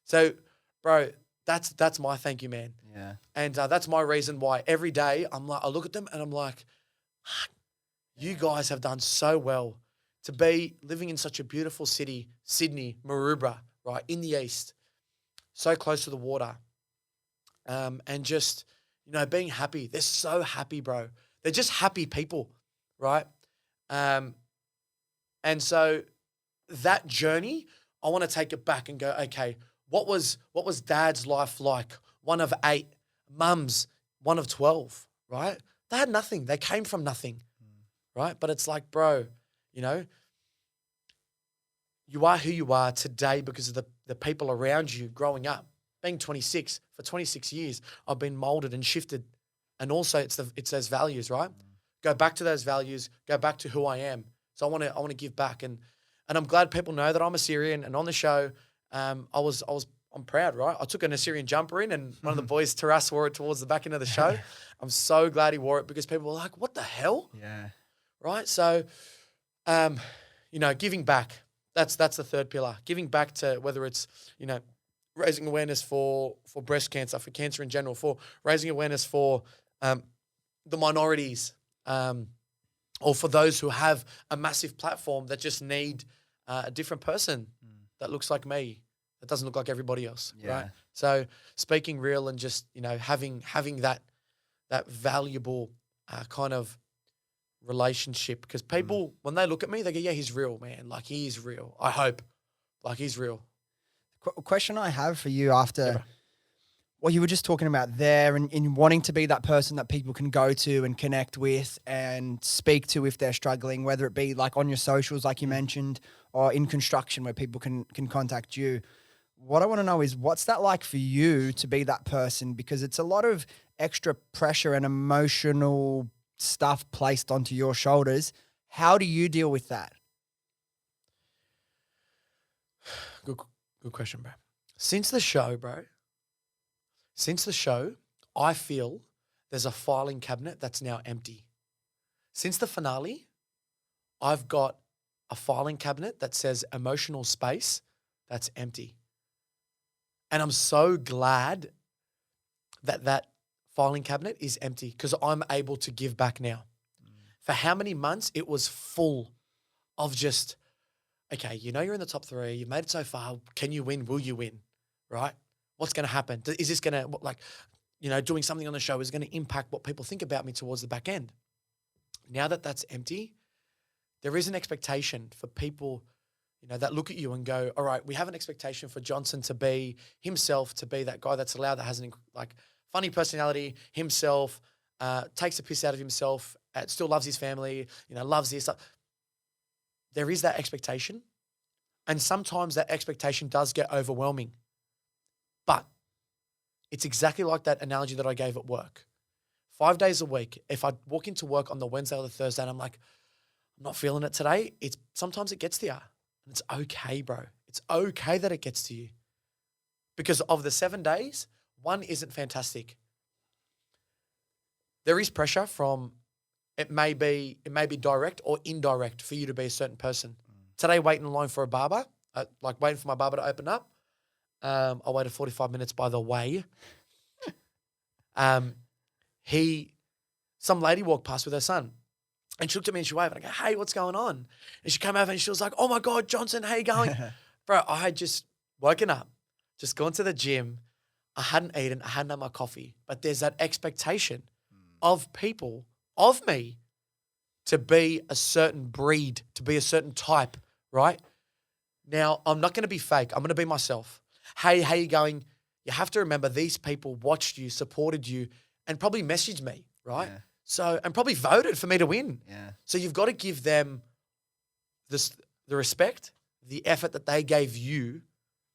So, bro, that's my thank you, man. Yeah. And that's my reason why every day I look at them and I'm like, you guys have done so well to be living in such a beautiful city, Sydney, Maroubra, right, in the east, so close to the water, and just, being happy. They're so happy, bro. They're just happy people, right? And so that journey, I want to take it back and go, okay, what was dad's life like? One of 8, mum's one of 12, right? They had nothing. They came from nothing, right? But it's like, bro, you are who you are today because of the people around you growing up. Being 26, for 26 years, I've been molded and shifted. And also it's those values, right? Go back to those values, go back to who I am. So I want to give back. And I'm glad people know that I'm Assyrian. And on the show, I'm proud, right? I took an Assyrian jumper in and one of the boys, Taras, wore it towards the back end of the show. I'm so glad he wore it because people were like, what the hell? Yeah. Right? So, giving back. That's the third pillar. Giving back to whether it's, raising awareness for breast cancer, for cancer in general, for raising awareness for the minorities, or for those who have a massive platform that just need a different person that looks like me, that doesn't look like everybody else, right? So speaking real and just, having that valuable kind of relationship, because people, when they look at me, they go, yeah, he's real, man. Like, he is real. I hope. Like, he's real. Question I have for you after what you were just talking about there and in wanting to be that person that people can go to and connect with and speak to if they're struggling, whether it be like on your socials, like you mentioned, or in construction where people can contact you. What I want to know is what's that like for you to be that person? Because it's a lot of extra pressure and emotional stuff placed onto your shoulders. How do you deal with that? Good question, bro. Since the show, I feel there's a filing cabinet that's now empty. Since the finale, I've got a filing cabinet that says emotional space that's empty. And I'm so glad that filing cabinet is empty because I'm able to give back now. For how many months it was full of just, okay, you're in the top 3. You've made it so far. Can you win? Will you win? Right? What's going to happen? Is this going to, doing something on the show is going to impact what people think about me towards the back end? Now that that's empty, there is an expectation for people, that look at you and go, all right, we have an expectation for Johnson to be himself, to be that guy that's allowed, that has an funny personality, himself, takes a piss out of himself, still loves his family, loves this stuff. There is that expectation, and sometimes that expectation does get overwhelming. But it's exactly like that analogy that I gave at work. 5 days a week, if I walk into work on the Wednesday or the Thursday and I'm like, I'm not feeling it today, sometimes it gets to you. And it's okay, bro. It's okay that it gets to you. Because of the 7 days, 1 isn't fantastic. There is pressure from, it may be direct or indirect for you to be a certain person. Today, waiting in line for a barber, waiting for my barber to open up. I waited 45 minutes, by the way. Some lady walked past with her son. And she looked at me and she waved. And I go, hey, what's going on? And she came over and she was like, oh my God, Johnson, how you going? Bro, I had just woken up, just gone to the gym. I hadn't eaten, I hadn't had my coffee. But there's that expectation of people, of me, to be a certain breed, to be a certain type, right? Now, I'm not going to be fake. I'm going to be myself. Hey, how you going? You have to remember these people watched you, supported you, and probably messaged me, right? Yeah. So, and probably voted for me to win. Yeah. So you've got to give them the respect, the effort that they gave you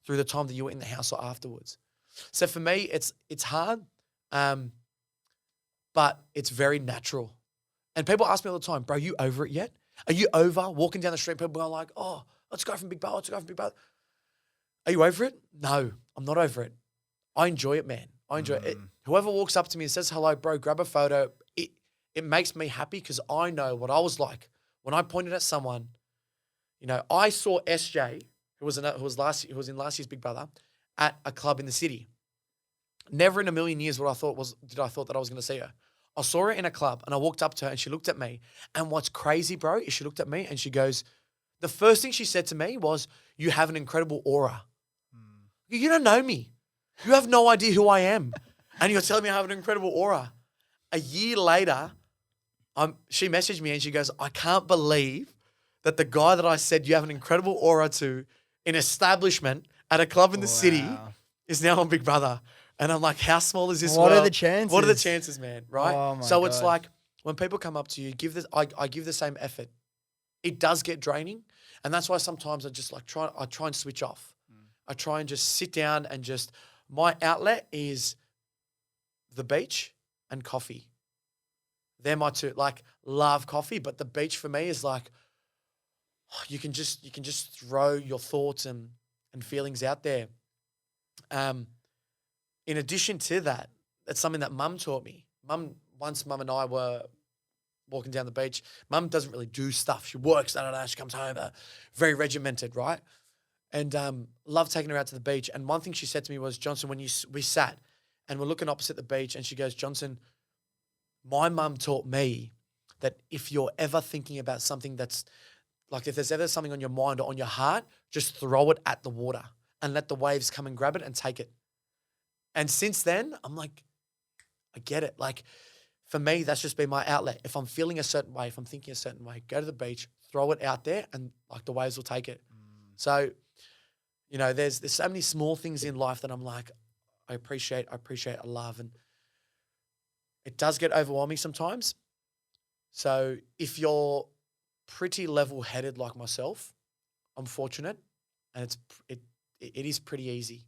through the time that you were in the house or afterwards. So for me, it's hard, but it's very natural. And people ask me all the time, bro, you over it yet? Are you over walking down the street? People are like, oh, let's go from Big Brother, let's go from Big Brother. Are you over it? No, I'm not over it. I enjoy it, man. I enjoy it. Whoever walks up to me and says hello, bro, grab a photo, it makes me happy because I know what I was like when I pointed at someone. You know, I saw SJ, who was in last year's Big Brother, at a club in the city. Never in a million years did I thought that I was going to see her. I saw her in a club and I walked up to her and she looked at me. And what's crazy, bro, is she looked at me and she goes, the first thing she said to me was, you have an incredible aura. You don't know me. You have no idea who I am. And you're telling me I have an incredible aura. A year later, she messaged me and she goes, I can't believe that the guy that I said you have an incredible aura to in establishment at a club in the city is now on Big Brother. And I'm like, how small is this What world? are the chances? What are the chances, man? Right? Oh my so it's God. like when people come up to you, I give the same effort. It does get draining. And that's why sometimes I just try and switch off. I try and just sit down and my outlet is the beach and coffee. They're my two, love coffee, but the beach for me is you can just throw your thoughts and feelings out there. In addition to that, it's something that Mum taught me. Once Mum and I were walking down the beach. Mum doesn't really do stuff. She works, she comes home, very regimented, right? And love taking her out to the beach. And one thing she said to me was, Johnson, when we sat and we're looking opposite the beach, and she goes, Johnson, my mum taught me that if you're ever thinking about something that's if there's ever something on your mind or on your heart, just throw it at the water and let the waves come and grab it and take it. And since then, I'm like, I get it. For me, that's just been my outlet. If I'm feeling a certain way, if I'm thinking a certain way, go to the beach, throw it out there, and the waves will take it. So, there's so many small things in life that I'm like, I appreciate, I love. And it does get overwhelming sometimes. So if you're pretty level-headed like myself, I'm fortunate, and it is pretty easy.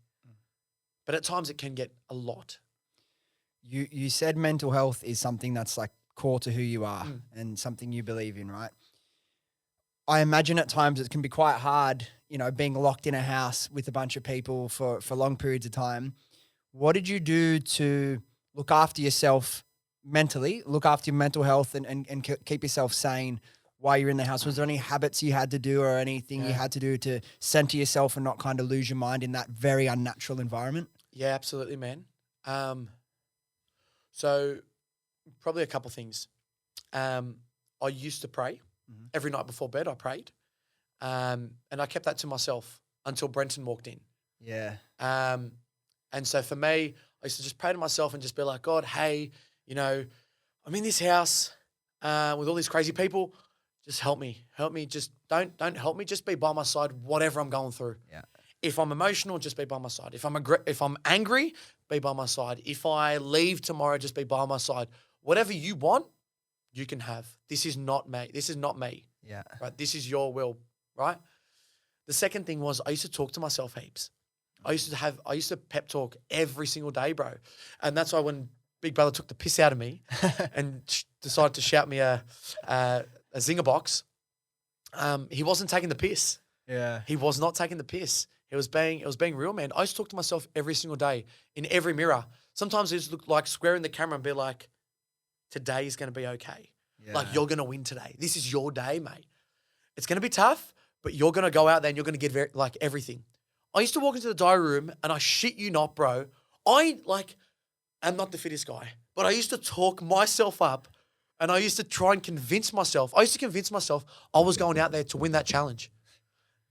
But at times it can get a lot. You said mental health is something that's core to who you are and something you believe in, right? I imagine at times it can be quite hard, being locked in a house with a bunch of people for long periods of time. What did you do to look after yourself mentally, look after your mental health and keep yourself sane while you're in the house? Was there any habits you had to do or anything you had to do to center yourself and not kind of lose your mind in that very unnatural environment? Yeah, absolutely, man. So probably a couple things. I used to pray. Every night before bed I prayed. And I kept that to myself until Brenton walked in. Yeah. And so for me, I used to just pray to myself and just be like, God, hey, I'm in this house with all these crazy people. Just help me. Just don't help me. Just be by my side, whatever I'm going through. Yeah. If I'm emotional, just be by my side. If I'm angry, be by my side. If I leave tomorrow, just be by my side. Whatever you want, you can have. This is not me. This is not me. Yeah. Right. This is your will. Right. The second thing was I used to talk to myself heaps. I used to pep talk every single day, bro. And that's why when Big Brother took the piss out of me and decided to shout me a zinger box, he wasn't taking the piss. Yeah. He was not taking the piss. It was being real, man. I used to talk to myself every single day in every mirror. Sometimes it just looked like squaring the camera and be like, today is going to be okay. Yeah. You're going to win today. This is your day, mate. It's going to be tough, but you're going to go out there and you're going to give everything. I used to walk into the diary room and I shit you not, bro. I'm not the fittest guy, but I used to talk myself up and I used to try and convince myself. I used to convince myself I was going out there to win that challenge.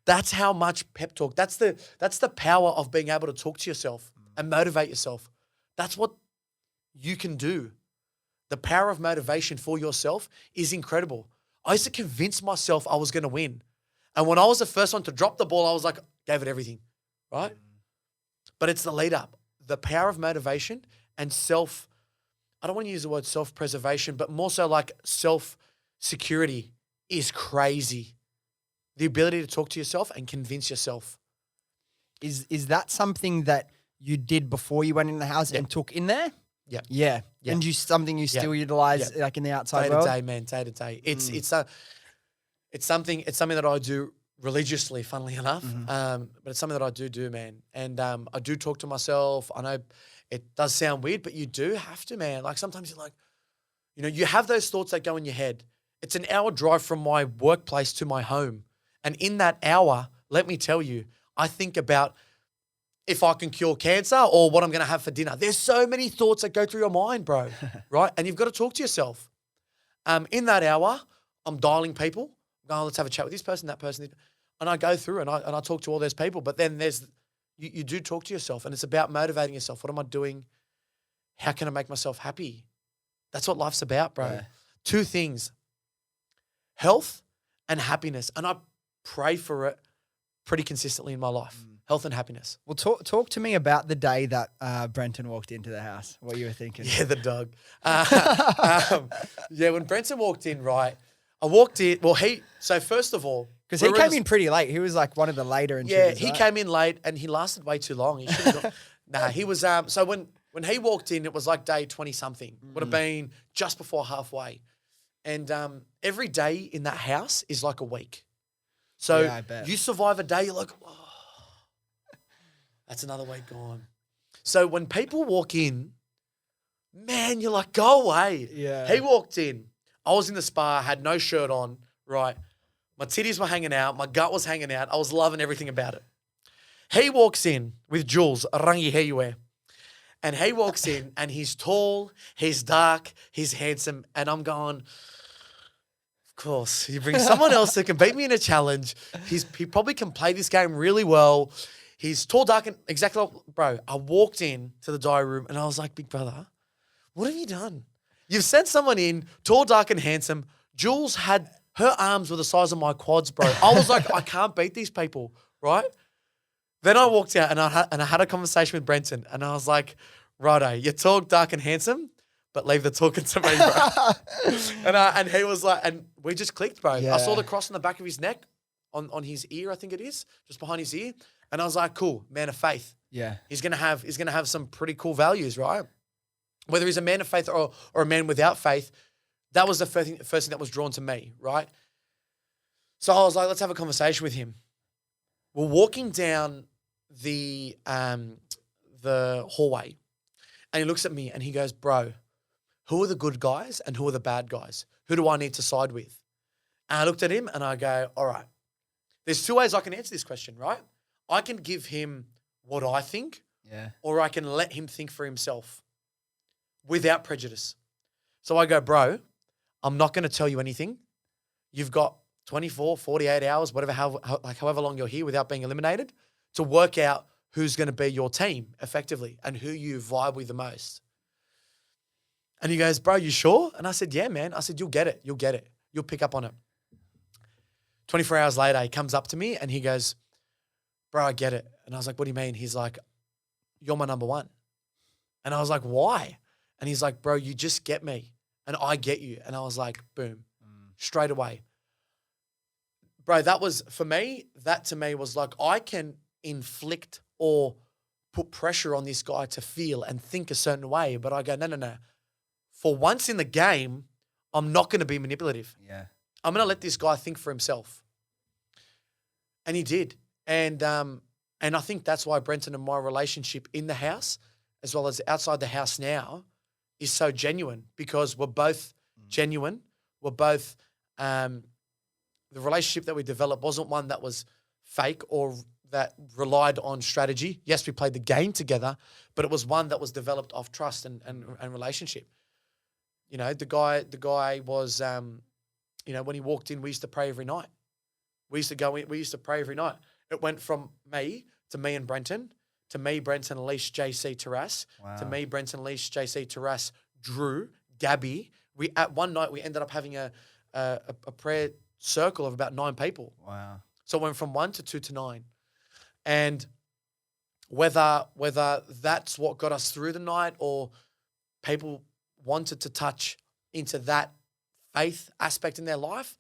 That's how much pep talk. That's the power of being able to talk to yourself and motivate yourself. That's what you can do. The power of motivation for yourself is incredible. I used to convince myself I was going to win. And when I was the first one to drop the ball, I was like, gave it everything, right? But it's the lead up. The power of motivation and self I don't want to use the word self-preservation, but more so like self-security is crazy. The ability to talk to yourself and convince yourself. Is that something that you did before you went in the house and took in there? Yeah. Yeah. Yeah. And something you still utilize like in the outside world? Day to day, man, day to day. It's something that I do religiously, funnily enough. But it's something that I do, man. And I do talk to myself. I know it does sound weird, but you do have to, man. Like sometimes you're like, you have those thoughts that go in your head. It's an hour drive from my workplace to my home. And in that hour, let me tell you, I think about if I can cure cancer or what I'm going to have for dinner. There's so many thoughts that go through your mind, bro, right? And you've got to talk to yourself. In that hour, I'm dialing people. I'm going, let's have a chat with this person, that person. And I go through and I talk to all those people. But then you do talk to yourself, and it's about motivating yourself. What am I doing? How can I make myself happy? That's what life's about, bro. Yeah. Two things, health and happiness. And I pray for it pretty consistently in my life, health and happiness. Well, talk to me about the day that Brenton walked into the house, what you were thinking. Yeah, the dog. When Brenton walked in, right, I walked in, so first of all. Because he came in pretty late. He was like one of the later intruders. Yeah, he came in late and he lasted way too long. He should have got, he was, so when he walked in, it was like day 20-something. Would have been just before halfway. And every day in that house is like a week. So Yeah, I bet. you survive a day, you're like, oh, that's another week gone. So when people walk in, man, you're like, go away. Yeah. He walked in. I was in the spa, had no shirt on, right? My titties were hanging out. My gut was hanging out. I was loving everything about it. He walks in with Jules, Rangi Heiwe. And he walks in and he's tall, he's dark, he's handsome. And I'm going, of course, you bring someone else that can beat me in a challenge. He probably can play this game really well. He's tall, dark, and exactly like, bro, I walked in to the diary room and I was like, big brother, what have you done? You've sent someone in, tall, dark, and handsome. Jules had, her arms were the size of my quads, bro. I was like, I can't beat these people, right? Then I walked out and I had a conversation with Brenton and I was like, righto, you're tall, dark, and handsome, but leave the talking to me, bro. and he was like, and we just clicked, bro. Yeah. I saw the cross on the back of his neck, on his ear, I think it is, just behind his ear. And I was like, cool, man of faith. Yeah. He's gonna have some pretty cool values, right? Whether he's a man of faith or a man without faith, that was the first thing that was drawn to me, right? So I was like, let's have a conversation with him. We're walking down the hallway, and he looks at me and he goes, bro, who are the good guys and who are the bad guys? Who do I need to side with? And I looked at him and I go, all right, there's two ways I can answer this question, right? I can give him what I think, or I can let him think for himself without prejudice. So I go, bro, I'm not going to tell you anything. You've got 24, 48 hours, whatever, however long you're here without being eliminated, to work out who's going to be your team effectively and who you vibe with the most. And he goes, bro, you sure? And I said, yeah, man. I said, you'll get it. You'll get it. You'll pick up on it. 24 hours later, he comes up to me and he goes, bro, I get it. And I was like, what do you mean? He's like, you're my number one. And I was like, why? And he's like, bro, you just get me and I get you. And I was like, boom, straight away. Bro, that was, for me, that to me was like, I can inflict or put pressure on this guy to feel and think a certain way. But I go, no. For once in the game, I'm not going to be manipulative. Yeah. I'm going to let this guy think for himself. And he did. And I think that's why Brenton and my relationship in the house, as well as outside the house now, is so genuine, because we're both genuine. We're both, the relationship that we developed wasn't one that was fake or that relied on strategy. Yes, we played the game together, but it was one that was developed off trust and relationship. You know, the guy was, when he walked in, we used to pray every night. We used to go in, we used to pray every night. It went from me to me and Brenton, to me, Brenton, Leash, JC, Taras, to me, Brenton, Leash, JC, Taras, Drew, Gabby. At one night, we ended up having a prayer circle of about 9 people. Wow. So it went from 1 to 2 to 9. And whether that's what got us through the night or people wanted to touch into that faith aspect in their life.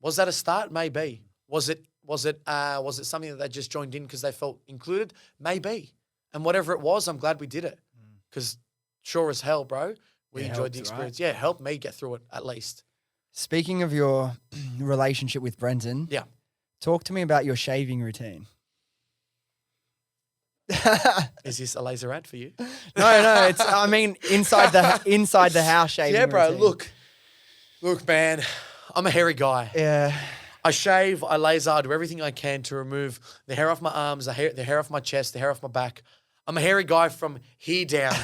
Was that a start? Maybe. Was it something that they just joined in because they felt included? Maybe. And whatever it was, I'm glad we did it. Because sure as hell, bro, we enjoyed the experience. Right? Yeah, it helped me get through it at least. Speaking of your relationship with Brenton, talk to me about your shaving routine. Is this a laser ad for you? No. It's inside the house shaving. Yeah, bro. routine. Look, man. I'm a hairy guy. Yeah. I shave, I laser, I do everything I can to remove the hair off my arms, the hair off my chest, the hair off my back. I'm a hairy guy from here down,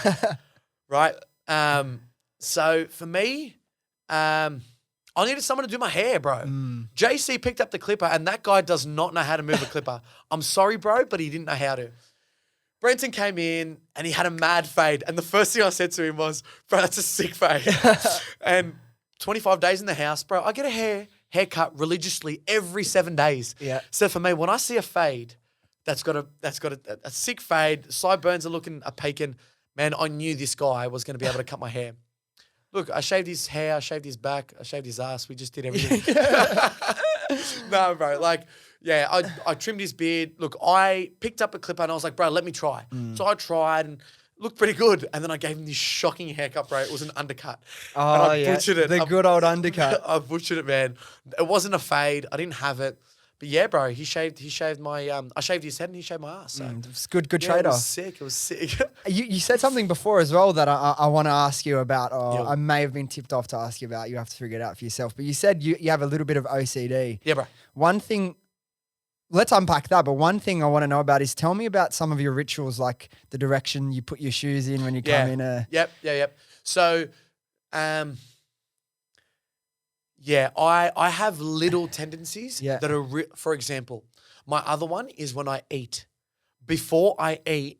right? So for me, I needed someone to do my hair, bro. JC picked up the clipper, and that guy does not know how to move a clipper. I'm sorry, bro, but he didn't know how to. Brenton came in, and he had a mad fade, and the first thing I said to him was, bro, that's a sick fade. And 25 days in the house, bro, I get a haircut religiously every 7 days. Yeah. So for me, when I see a fade that's got a sick fade, sideburns are looking a peaking, man, I knew this guy was going to be able to cut my hair. Look, I shaved his hair, I shaved his back, I shaved his ass. We just did everything. No, bro. Like, yeah, I trimmed his beard. Look, I picked up a clipper and I was like, bro, let me try. So I tried and looked pretty good. And then I gave him this shocking haircut, bro. It was an undercut. Oh, and I butchered it. The good old undercut. I butchered it, man. It wasn't a fade. I didn't have it. But yeah, bro, he shaved my, I shaved his head and he shaved my ass. So. It was good Yeah, trade-off. It was sick. You said something before as well that I want to ask you about, or I may have been tipped off to ask you about. You have to figure it out for yourself. But you said you have a little bit of OCD. Yeah, bro. One thing, let's unpack that. But one thing I want to know about is tell me about some of your rituals, like the direction you put your shoes in when you come in. Yep. So, I have little tendencies that are, for example, my other one is when I eat. Before I eat,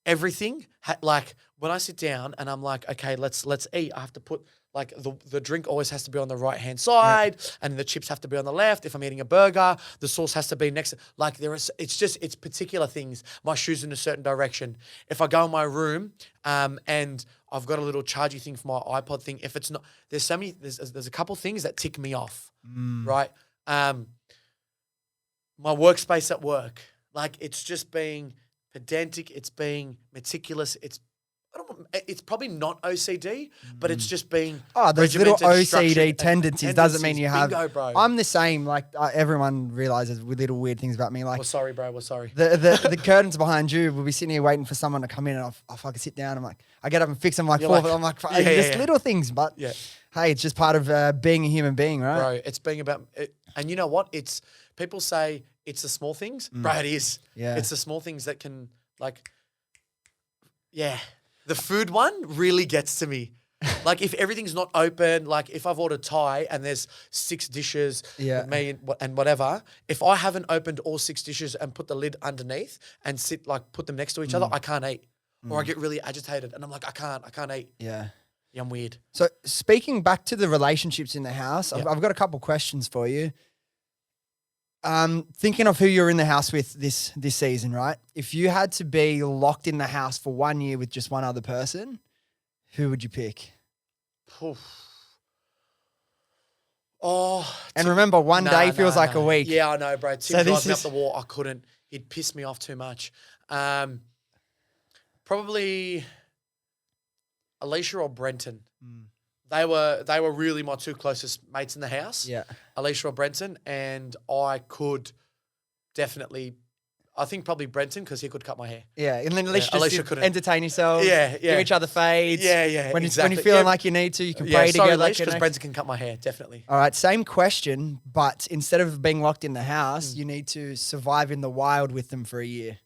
everything, like when I sit down and I'm like, okay, let's eat, I have to put, like the drink always has to be on the right-hand side and the chips have to be on the left. If I'm eating a burger, the sauce has to be next. Like it's particular things. My shoes in a certain direction. If I go in my room and I've got a little chargy thing for my iPod thing, if it's not, there's a couple things that tick me off, right? My workspace at work, like it's just being pedantic, it's being meticulous, it's probably not OCD, but it's just being those little OCD tendencies doesn't mean you have. Bingo, bro. I'm the same. Like everyone realizes with little weird things about me. Like, we're sorry, bro. We're sorry. The curtains behind you. We'll be sitting here waiting for someone to come in, and I'll fucking sit down. I'm like, I get up and fix them like four. I'm like, just little things, but hey, it's just part of being a human being, right? Bro, it's being about it. And you know what? It's people say it's the small things, bro. It is. Yeah. It's the small things that can The food one really gets to me. Like if everything's not open, like if I've ordered Thai and there's 6 dishes with me and whatever, if I haven't opened all 6 dishes and put the lid underneath and put them next to each other, I can't eat. Or I get really agitated and I'm like, I can't eat. Yeah. Yeah, I'm weird. So speaking back to the relationships in the house, I've got a couple questions for you. Thinking of who you're in the house with this season, right? If you had to be locked in the house for 1 year with just one other person, who would you pick? And remember, one day feels like a week. Yeah, I know, bro. Tim drives me up the wall. I couldn't. He'd piss me off too much. Probably Alicia or Brenton. They were really my 2 closest mates in the house. Yeah. Alicia or Brenton, and I could definitely, I think probably Brenton because he could cut my hair. Yeah, and then Alicia couldn't entertain yourselves. Yeah. Give each other fades. Yeah. When exactly. you're feeling like you need to, you can pray together. Alicia, because Brenton can cut my hair, definitely. All right, same question, but instead of being locked in the house, you need to survive in the wild with them for a year.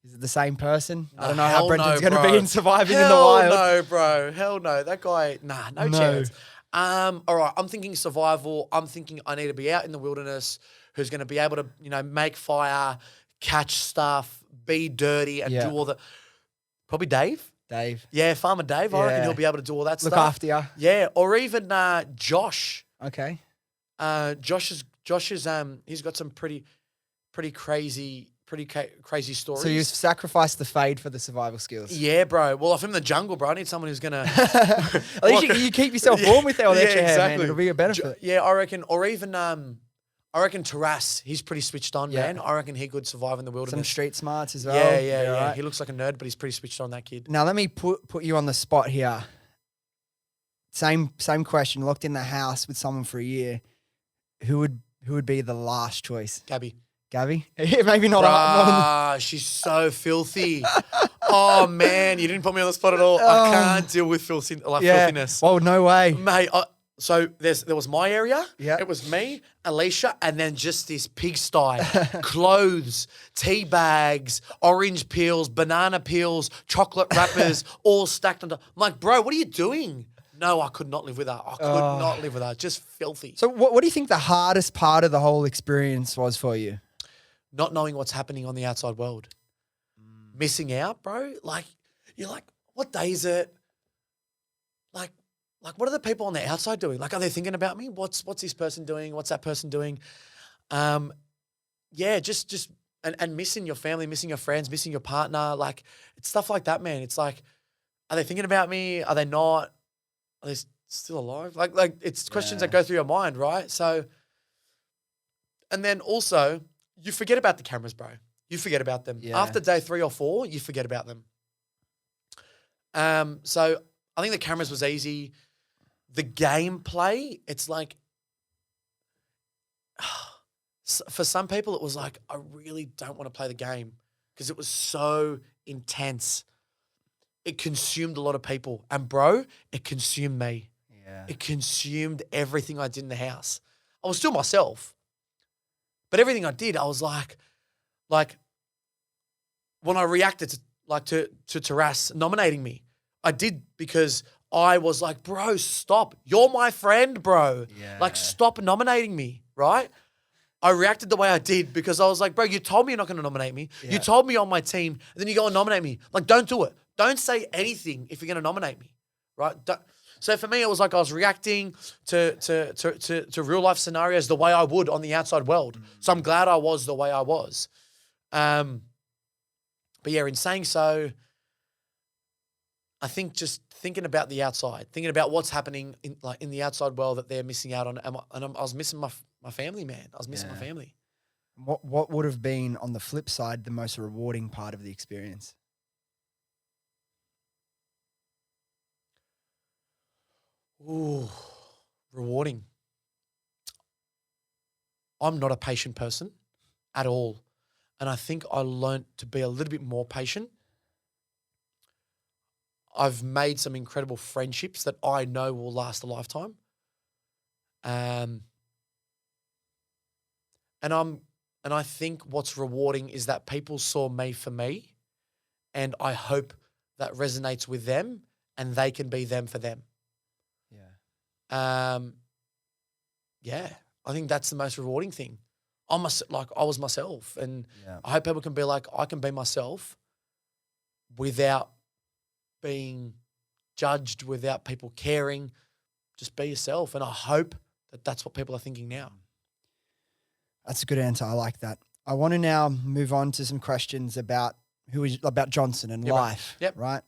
Is it the same person? I don't know how Brenton's going to be in surviving in the wild. Hell no, bro. Hell no. That guy, no chance. All right, I'm thinking survival. I'm thinking I need to be out in the wilderness who's going to be able to, make fire, catch stuff, be dirty and do all the... Probably Dave. Yeah, Farmer Dave. I reckon he'll be able to do all that stuff. Look after you. Yeah, or even Josh. Okay. Josh is he's got some pretty crazy pretty crazy stories. So you sacrificed the fade for the survival skills. Yeah, bro. Well, if I'm in the jungle, bro, I need someone who's going to... At least you keep yourself warm with all that extra hair, man. It'll be a benefit. Yeah, I reckon. Or even... I reckon Taras, he's pretty switched on, man. I reckon he could survive in the wilderness. Some street smarts as well. Yeah. Right. He looks like a nerd, but he's pretty switched on, that kid. Now let me put you on the spot here. Same question. Locked in the house with someone for a year. Who would be the last choice? Gabby. Maybe not. Bruh, she's so filthy. Oh man, you didn't put me on the spot at all. I can't deal with filthiness. Well, no way, mate. So there was my area. Yeah. It was me, Alicia, and then just this pigsty, clothes, tea bags, orange peels, banana peels, chocolate wrappers, all stacked on top. I'm like, bro, what are you doing? No, I could not live with her. I could not live with her. Just filthy. So what do you think the hardest part of the whole experience was for you? Not knowing what's happening on the outside world. Missing out, bro. Like, you're like, what day is it? Like, what are the people on the outside doing? Like, are they thinking about me? What's this person doing? What's that person doing? Yeah, just and missing your family, missing your friends, missing your partner. Like, it's stuff like that, man. It's like, are they thinking about me? Are they not? Are they still alive? Like it's questions that go through your mind, right? So, and then also, you forget about the cameras, bro. You forget about them. Yeah. After day 3 or 4, you forget about them. So I think the cameras was easy. The gameplay, it's like, for some people, it was like, I really don't want to play the game because it was so intense. It consumed a lot of people. And bro, it consumed me. Yeah. It consumed everything I did in the house. I was still myself. But everything I did, I was like when I reacted to Taras nominating me, I did because I was like, bro, stop. You're my friend, bro. Yeah. Like, stop nominating me, right? I reacted the way I did because I was like, bro, you told me you're not going to nominate me. Yeah. You told me you're on my team, and then you go and nominate me. Like, don't do it. Don't say anything if you're going to nominate me, right? So for me, it was like I was reacting to real life scenarios the way I would on the outside world. So I'm glad I was the way I was. But yeah, in saying so, I think just thinking about the outside, thinking about what's happening in the outside world that they're missing out on, and I was missing my family, man. I was missing my family. What would have been on the flip side the most rewarding part of the experience? Ooh, rewarding. I'm not a patient person at all. And I think I learned to be a little bit more patient. I've made some incredible friendships that I know will last a lifetime. And I think what's rewarding is that people saw me for me, and I hope that resonates with them and they can be them for them. Yeah, I think that's the most rewarding thing. I was myself, and I hope people can be like, I can be myself without being judged, without people caring. Just be yourself, and I hope that that's what people are thinking now. That's a good answer. I like that. I want to now move on to some questions about Johnson and life. Yep. Right.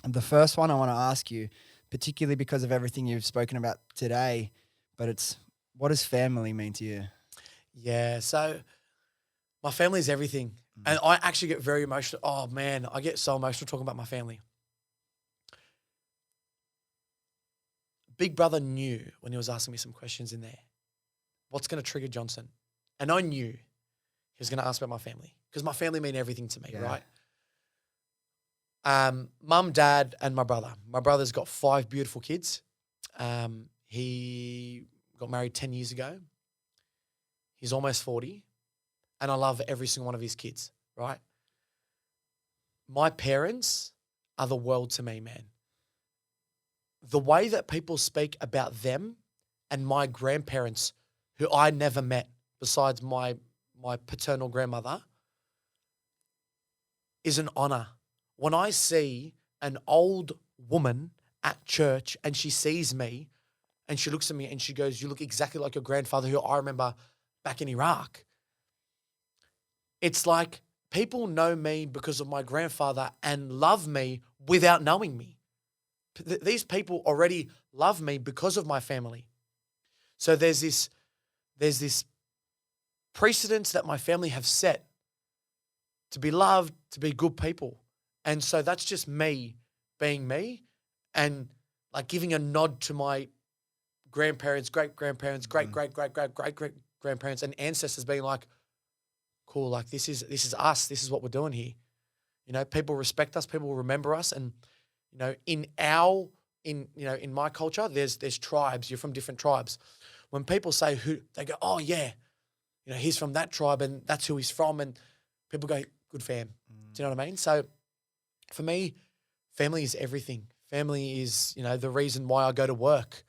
And the first one I want to ask you, particularly because of everything you've spoken about today, but it's, what does family mean to you? Yeah, so my family is everything. And I actually get very emotional. Oh, man, I get so emotional talking about my family. Big brother knew when he was asking me some questions in there, what's going to trigger Johnson? And I knew he was going to ask about my family because my family mean everything to me, right? Mum, dad, and my brother. My brother's got 5 beautiful kids. He got married 10 years ago. He's almost 40. And I love every single one of his kids, right? My parents are the world to me, man. The way that people speak about them and my grandparents, who I never met besides my paternal grandmother, is an honor. When I see an old woman at church and she sees me and she looks at me and she goes, you look exactly like your grandfather who I remember back in Iraq. It's like people know me because of my grandfather and love me without knowing me. These people already love me because of my family. So there's this precedence that my family have set to be loved, to be good people. And so that's just me being me and like giving a nod to my grandparents, great-grandparents, great-great-great-great-great-great-grandparents and ancestors being like, cool, like this is us, this is what we're doing here. You know, people respect us, people remember us. And, you know, in my culture, there's tribes, you're from different tribes. When people say who, they go, oh yeah, you know, he's from that tribe and that's who he's from. And people go, good fam. Do you know what I mean? So for me, family is everything. Family is, you know, the reason why I go to work.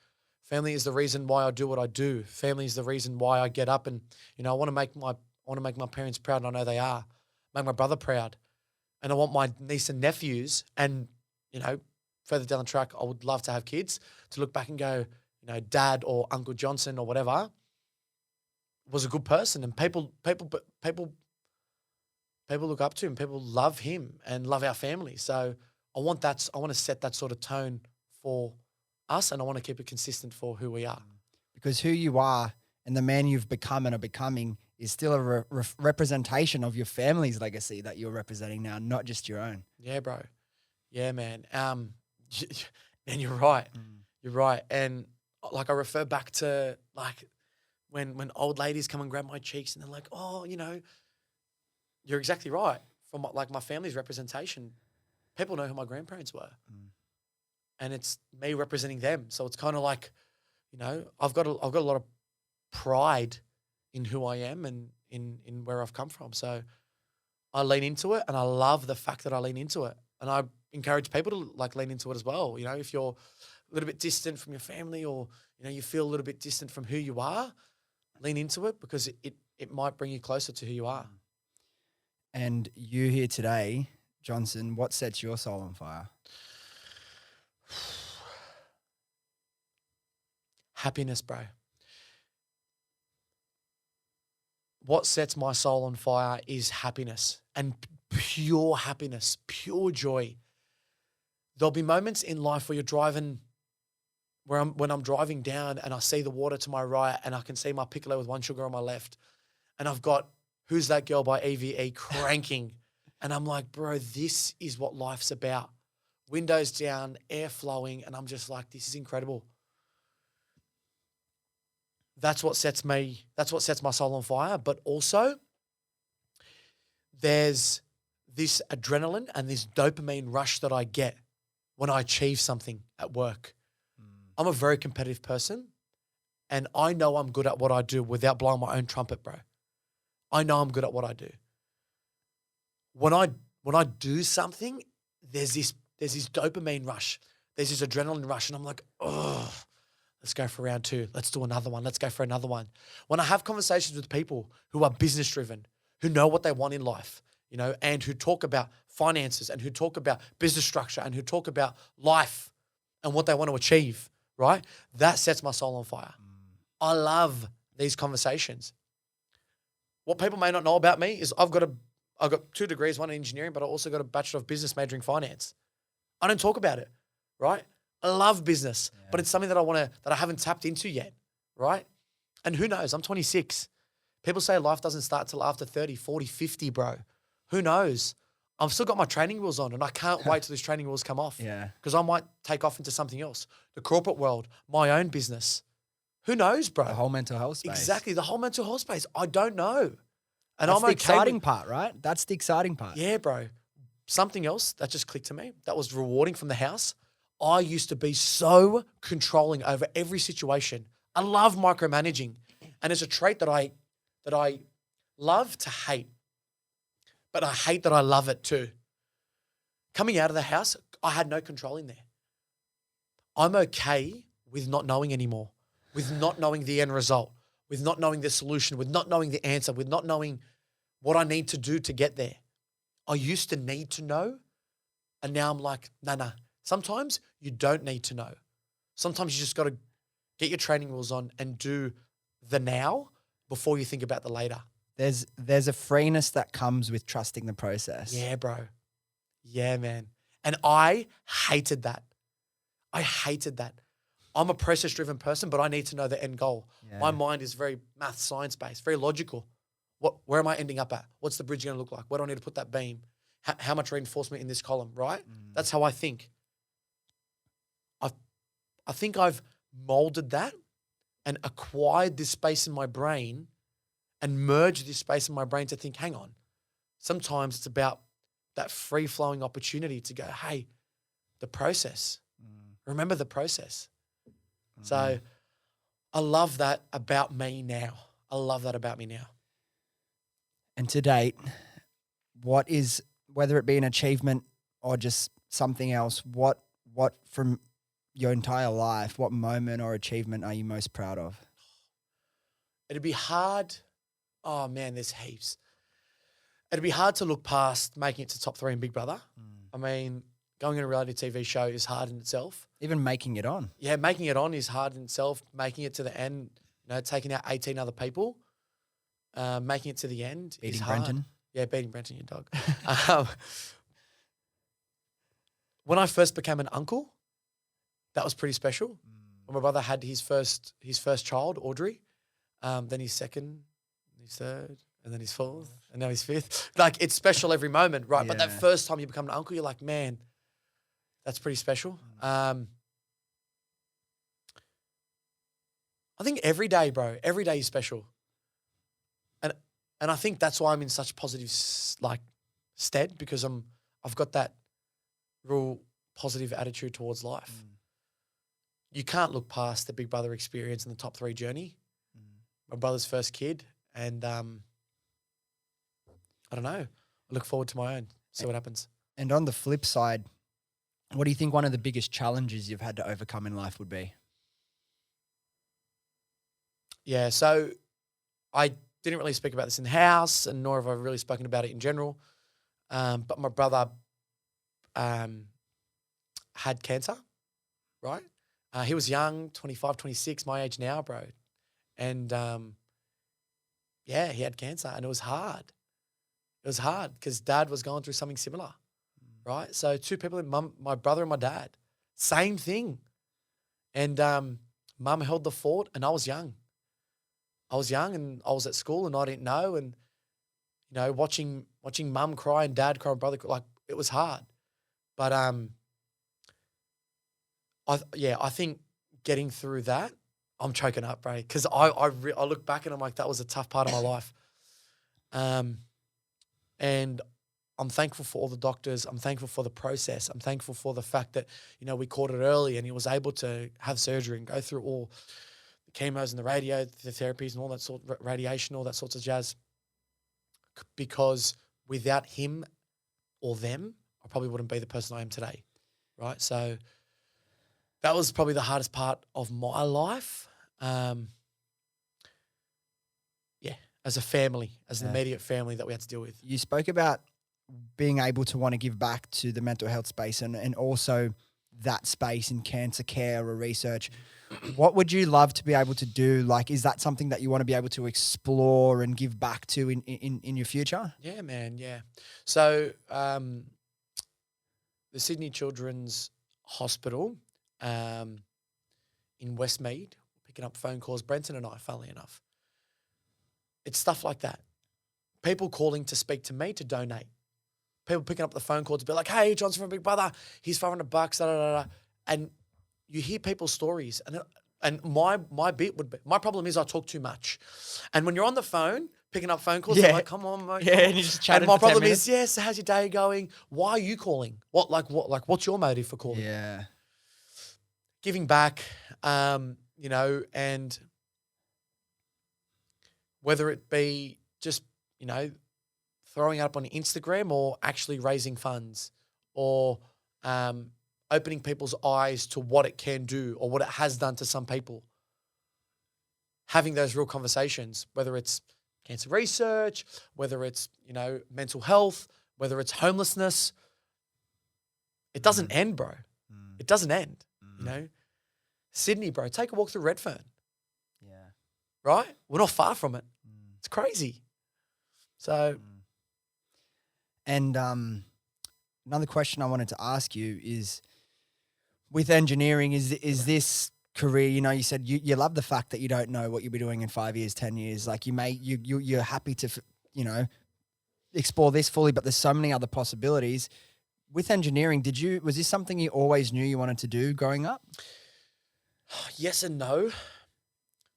Family is the reason why I do what I do. Family is the reason why I get up and, you know, I want to make my parents proud, and I know they are. Make my brother proud. And I want my niece and nephews and, you know, further down the track, I would love to have kids to look back and go, you know, Dad or Uncle Johnson or whatever was a good person, and people look up to him. People love him and love our family. So I want to set that sort of tone for us, and I want to keep it consistent for who we are. Because who you are and the man you've become and are becoming is still a representation of your family's legacy that you're representing now, not just your own. Yeah, bro. Yeah, man. And you're right. You're right. And like I refer back to like when old ladies come and grab my cheeks and they're like, oh, you know, you're exactly right. From like my family's representation, people know who my grandparents were. And it's me representing them. So it's kind of like, you know, I've got a lot of pride in who I am and in where I've come from. So I lean into it, and I love the fact that I lean into it. And I encourage people to like lean into it as well. You know, if you're a little bit distant from your family, or, you know, you feel a little bit distant from who you are, lean into it, because it might bring you closer to who you are. And you here today, Johnson, what sets your soul on fire? Happiness, bro. What sets my soul on fire is happiness, and pure happiness, pure joy. There'll be moments in life where you're driving, when I'm driving down and I see the water to my right and I can see my piccolo with one sugar on my left, and I've got Who's That Girl by EVE cranking. And I'm like, bro, this is what life's about. Windows down, air flowing, and I'm just like, this is incredible. That's what sets my soul on fire. But also, there's this adrenaline and this dopamine rush that I get when I achieve something at work. I'm a very competitive person, and I know I'm good at what I do without blowing my own trumpet, bro. I know I'm good at what I do. When I do something, there's this dopamine rush. There's this adrenaline rush, and I'm like, oh, let's go for round 2. Let's do another one. Let's go for another one. When I have conversations with people who are business driven, who know what they want in life, you know, and who talk about finances and who talk about business structure and who talk about life and what they want to achieve, right? That sets my soul on fire. I love these conversations. What people may not know about me is I've got 2 degrees, one in engineering, but I also got a Bachelor of Business majoring finance. I don't talk about it, right? I love business, but it's something that I haven't tapped into yet, right? And who knows? I'm 26. People say life doesn't start till after 30, 40, 50, bro. Who knows? I've still got my training wheels on, and I can't wait till these training wheels come off. Yeah. Because I might take off into something else. The corporate world, my own business. Who knows, bro? The whole mental health space. Exactly, the whole mental health space. I don't know. And That's I'm the okay exciting with, part, right? That's the exciting part. yeah, bro. Something else that just clicked to me that was rewarding from the house. I used to be so controlling over every situation. I love micromanaging, and it's a trait that I love to hate, but I hate that I love it too. Coming out of the house, I had no control in there. I'm okay with not knowing anymore, with not knowing the end result, with not knowing the solution, with not knowing the answer, with not knowing what I need to do to get there. I used to need to know, and now I'm like, nah. Sometimes you don't need to know. Sometimes you just got to get your training wheels on and do the now before you think about the later. there's a freeness that comes with trusting the process. Yeah, bro. Yeah, man. And I hated that. I hated that. I'm a process-driven person, but I need to know the end goal. Yeah. My mind is very math, science-based, very logical. Where am I ending up at? What's the bridge going to look like? Where do I need to put that beam? How much reinforcement in this column, right? That's how I think. I think I've molded that and acquired this space in my brain and merged this space in my brain to think, hang on. Sometimes it's about that free-flowing opportunity to go, hey, the process. Remember the process. So I love that about me now. I love that about me now. And to date, what is, whether it be an achievement or just something else, what from your entire life, what moment or achievement are you most proud of? It'd be hard. Oh, man, there's heaps. It'd be hard to look past making it to top 3 in Big Brother. I mean, going on a reality TV show is hard in itself. Even making it on. Yeah, making it on is hard in itself. Making it to the end, taking out 18 other people, making it to the end is hard. Beating Brenton. Yeah, beating Brenton, your dog. When I first became an uncle, that was pretty special. When my brother had his first child, Audrey, then his second, his third, and then his fourth, and now his fifth. Like, it's special every moment, right? But that Yeah. first time you become an uncle, you're like, man, that's pretty special. I think every day, bro, every day is special. And I think that's why I'm in such positive stead, because I've got that real positive attitude towards life. You can't look past the Big Brother experience and the top 3 journey. My brother's first kid, and I don't know. I look forward to my own. See what happens. And on the flip side, what do you think one of the biggest challenges you've had to overcome in life would be? Yeah, so I didn't really speak about this in the house, and nor have I really spoken about it in general. But my brother had cancer, right? He was young, 25, 26, my age now, bro. And he had cancer, and it was hard. It was hard because dad was going through something similar, right? So 2 people, my brother and my dad, same thing. And mum held the fort, and I was young. And I was at school, and I didn't know. And, watching mum cry and dad cry and brother cry, like, it was hard. But I think getting through that, I'm choking up, bro, because I look back and I'm like, that was a tough part of my life. And I'm thankful for all the doctors. I'm thankful for the process. I'm thankful for the fact that, we caught it early and he was able to have surgery and go through all the chemos and the therapies and all that sort of radiation, all that sorts of jazz. Because without him or them, I probably wouldn't be the person I am today, right? So that was probably the hardest part of my life. As a family, as an immediate family that we had to deal with. You spoke about being able to want to give back to the mental health space and also that space in cancer care or research. What would you love to be able to do? Like, is that something that you want to be able to explore and give back to in your future? Yeah, man, yeah. So the Sydney Children's Hospital in Westmead, picking up phone calls, Brenton and I, funnily enough. It's stuff like that. People calling to speak to me to donate. People picking up the phone call to be like, hey, Johnson from Big Brother, here's $500, da, da, da, da. And you hear people's stories. And my bit would be, my problem is I talk too much. And when you're on the phone, picking up phone calls, I'm like, come on, mate. Yeah, and you just chatting And my for 10 problem minutes. is, yes, how's your day going? Why are you calling? What's your motive for calling? Yeah. Giving back, and whether it be just, throwing it up on Instagram or actually raising funds or opening people's eyes to what it can do or what it has done to some people. Having those real conversations, whether it's cancer research, whether it's, mental health, whether it's homelessness. It doesn't end, bro. It doesn't end, Sydney, bro, take a walk through Redfern. Yeah. Right? We're not far from it. It's crazy. So And another question I wanted to ask you is, with engineering, is this career? You know, you said you love the fact that you don't know what you'll be doing in 5 years, 10 years. Like you're happy to explore this fully, but there's so many other possibilities. With engineering, was this something you always knew you wanted to do growing up? yes and no.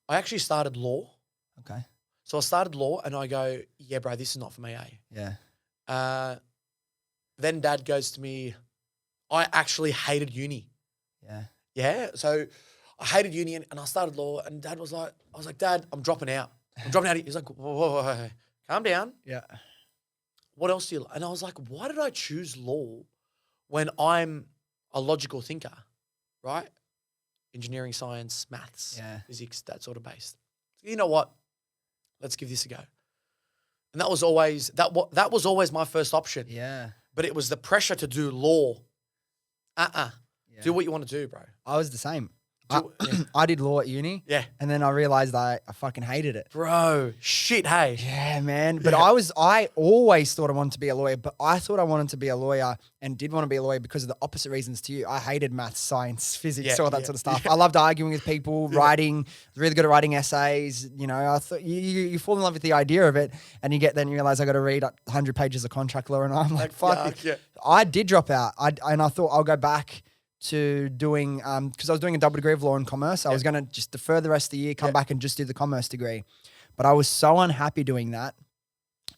I actually started law. Okay. So I started law and I go, yeah, bro, this is not for me, Yeah. Then dad goes to me, I actually hated uni. Yeah. Yeah. So I hated uni and I started law and dad was like, I was like, Dad, I'm dropping out. I'm dropping out. He's like, whoa, calm down. Yeah. What else do you like? And I was like, why did I choose law when I'm a logical thinker, right? Engineering, science, maths, physics, that sort of based. You know what? Let's give this a go. And that was always my first option. Yeah. But it was the pressure to do law. Yeah. Do what you want to do, bro. I was the same. Yeah. I did law at uni. Yeah. And then I realized I fucking hated it. Bro, shit, hey. Yeah, man. But I always thought I wanted to be a lawyer, but I thought I wanted to be a lawyer and did want to be a lawyer because of the opposite reasons to you. I hated maths, science, physics, all that sort of stuff. Yeah. I loved arguing with people, writing, really good at writing essays. You know, I thought you fall in love with the idea of it and you realize I got to read 100 pages of contract law and I'm like, fuck it. Yeah. I did drop out. And I thought I'll go back to doing, because I was doing a double degree of law and commerce. I was going to just defer the rest of the year, come back and just do the commerce degree. But I was so unhappy doing that.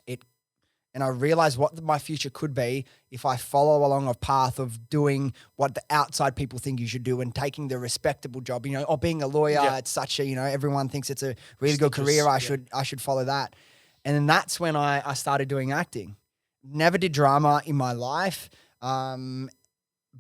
And I realized what my future could be if I follow along a path of doing what the outside people think you should do and taking the respectable job, you know, or being a lawyer. It's such a, you know, everyone thinks it's a really good career. I should follow that. And then that's when I started doing acting. Never did drama in my life.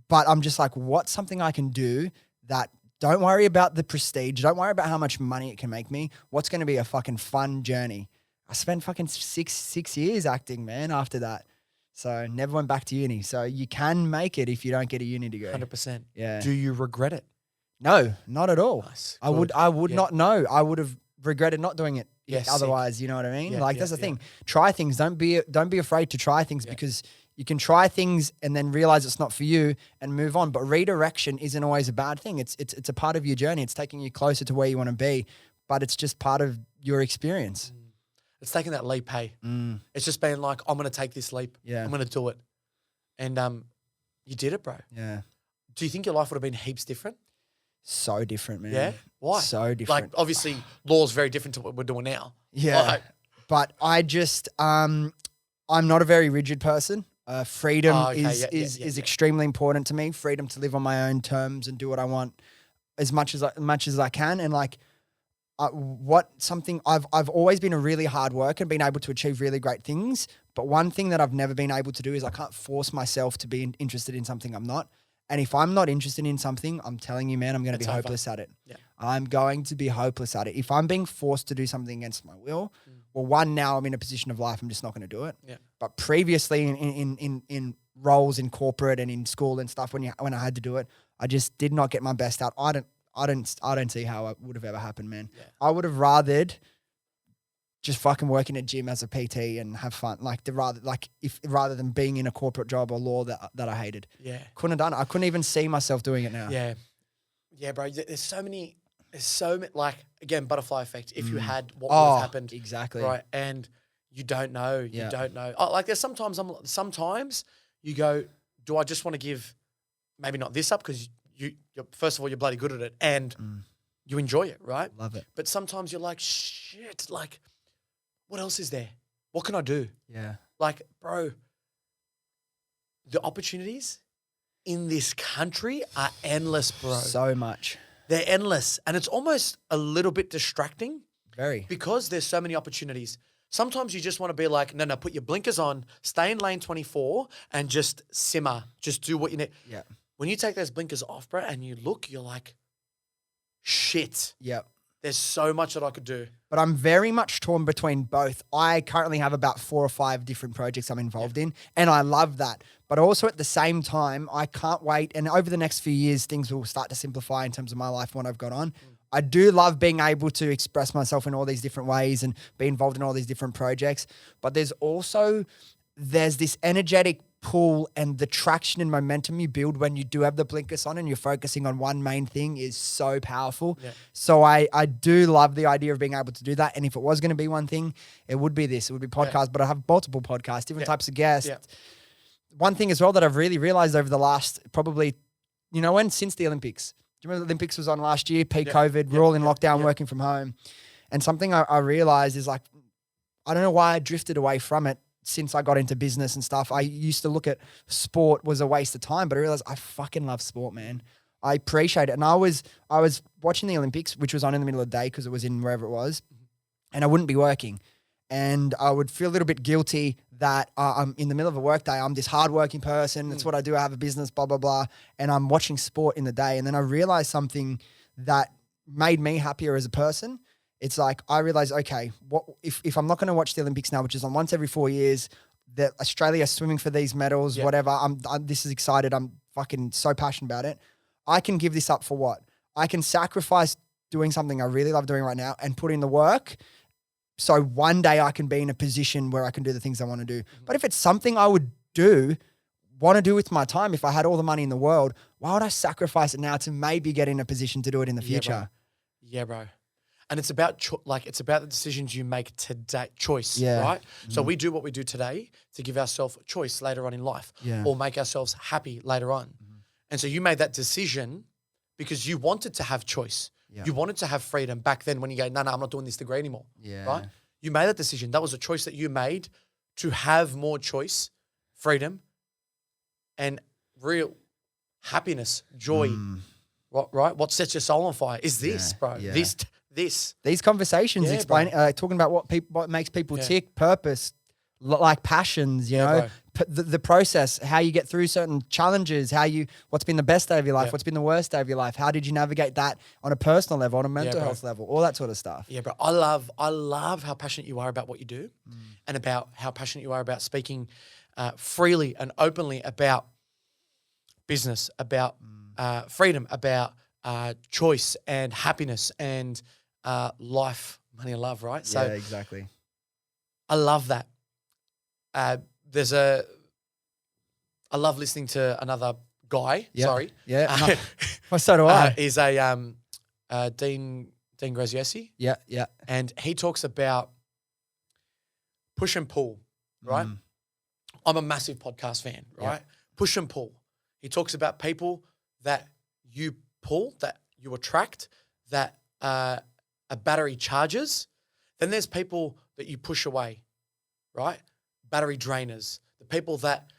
But I'm just like, what's something I can do that don't worry about the prestige, don't worry about how much money it can make me. What's going to be a fucking fun journey? I spent fucking six years acting, man, after that. So never went back to uni. So you can make it if you don't get a uni degree. 100%. Yeah. Do you regret it? No, not at all. Nice. I would not know. I would have regretted not doing it. Yes, otherwise, you know what I mean? Yeah, That's the thing. Try things. Don't be afraid to try things because you can try things and then realize it's not for you and move on. But redirection isn't always a bad thing. It's a part of your journey. It's taking you closer to where you want to be, but it's just part of your experience. It's taking that leap, hey. It's just being like, I'm going to take this leap. Yeah. I'm going to do it. And you did it, bro. Yeah. Do you think your life would have been heaps different? So different, man. Yeah? Why? So different. Like, obviously, law's very different to what we're doing now. Yeah. Like, but I just, I'm not a very rigid person. Freedom is extremely important to me. Freedom to live on my own terms and do what I want as much as I can. And like, I've always been a really hard worker and been able to achieve really great things. But one thing that I've never been able to do is I can't force myself to be interested in something I'm not. And if I'm not interested in something, I'm telling you, man, I'm going to be hopeless at it. Yeah. I'm going to be hopeless at it. If I'm being forced to do something against my will, well, now I'm in a position of life, I'm just not going to do it. Yeah. But previously in roles in corporate and in school and stuff, when I had to do it, I just did not get my best out. I don't see how it would have ever happened, man. Yeah. I would have rathered just fucking work in a gym as a PT and have fun. Rather than being in a corporate job or law that I hated. Yeah. Couldn't have done it. I couldn't even see myself doing it now. Yeah. Yeah, bro. There's so many, like, again, butterfly effect. If you had what would have happened. Exactly. Right. And you don't know. You don't know. Like there's sometimes you go, do I just want to give maybe not this up because you're first of all, you're bloody good at it and you enjoy it, right? Love it. But sometimes you're like, shit, like, what else is there? What can I do? Yeah. Like, bro, the opportunities in this country are endless, bro. So much. They're endless. And it's almost a little bit distracting. Very. Because there's so many opportunities. Sometimes you just want to be like, no, put your blinkers on, stay in lane 24 and just simmer. Just do what you need. Yeah. When you take those blinkers off, bro, and you look, you're like, shit. Yep. There's so much that I could do. But I'm very much torn between both. I currently have about 4 or 5 different projects I'm involved in, and I love that. But also at the same time, I can't wait. And over the next few years, things will start to simplify in terms of my life and what I've got on. I do love being able to express myself in all these different ways and be involved in all these different projects. But there's this energetic pull, and the traction and momentum you build when you do have the blinkers on and you're focusing on one main thing is so powerful. Yeah. So I do love the idea of being able to do that. And if it was going to be one thing, it would be this. It would be podcast, but I have multiple podcasts, different types of guests. Yeah. One thing as well that I've really realized over the last probably, since the Olympics. Do you remember the Olympics was on last year, peak COVID, we're all in lockdown, working from home. And something I realized is like, I don't know why I drifted away from it since I got into business and stuff. I used to look at sport was a waste of time, but I realized I fucking love sport, man. I appreciate it. And I was watching the Olympics, which was on in the middle of the day because it was in wherever it was, and I wouldn't be working. And I would feel a little bit guilty that I'm in the middle of a work day. I'm this hardworking person. That's what I do. I have a business, blah, blah, blah. And I'm watching sport in the day. And then I realized something that made me happier as a person. It's like, I realized, okay, what if I'm not going to watch the Olympics now, which is on once every 4 years, that Australia is swimming for these medals, whatever. I'm this is excited. I'm fucking so passionate about it. I can give this up for what? I can sacrifice doing something I really love doing right now and put in the work. So one day I can be in a position where I can do the things I want to do. But if it's something I would want to do with my time, if I had all the money in the world, why would I sacrifice it now to maybe get in a position to do it in the future? Yeah, bro. And it's about it's about the decisions you make today, choice, Yeah. right? So we do what we do today to give ourselves choice later on in life, or make ourselves happy later on. And so you made that decision because you wanted to have choice. Yeah. You wanted to have freedom back then when you go, no, I'm not doing this degree anymore, right? You made that decision. That was a choice that you made to have more choice, freedom, and real happiness, joy, right? What sets your soul on fire is this, bro. Yeah. These conversations explain talking about what makes people tick, purpose, like passions, you know, the process, how you get through certain challenges, what's been the best day of your life, what's been the worst day of your life, how did you navigate that on a personal level, on a mental health level, all that sort of stuff. Yeah, bro. I love how passionate you are about what you do, and about how passionate you are about speaking freely and openly about business, about freedom, about choice and happiness and life, money and love, right? So yeah, exactly. I love that. I love listening to another guy. Yeah. Sorry. Yeah. Well, so do I. He's a Dean Graziosi. Yeah. Yeah. And he talks about push and pull, right? I'm a massive podcast fan, right? Push and pull. He talks about people that you pull, that you attract, that a battery charges. Then there's people that you push away, right? Battery drainers, the people that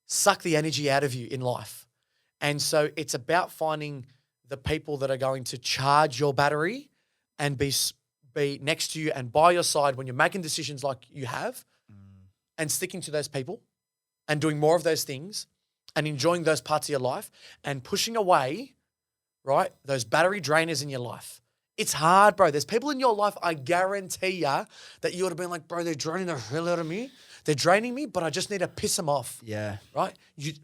suck the energy out of you in life. And so it's about finding the people that are going to charge your battery and be next to you and by your side when you're making decisions like you have, and sticking to those people and doing more of those things and enjoying those parts of your life and pushing away, right, those battery drainers in your life. It's hard, bro. There's people in your life, I guarantee ya, that you would have been like, bro, they're draining the hell out of me. They're draining me, but I just need to piss them off. Yeah. Right? You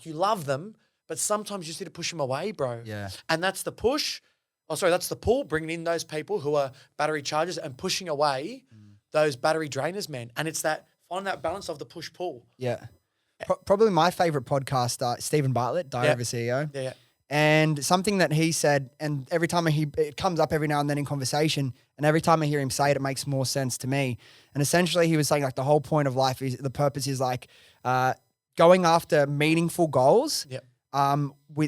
love them, but sometimes you just need to push them away, bro. Yeah. And that's the push. That's the pull, bringing in those people who are battery chargers and pushing away those battery drainers, man. And it's find that balance of the push-pull. Yeah. Probably my favorite podcast, Stephen Bartlett, Diary of a CEO. Yeah. And something that he said, and every time it comes up every now and then in conversation, and every time I hear him say it, it makes more sense to me. And essentially he was saying like the whole point of life is, the purpose is like going after meaningful goals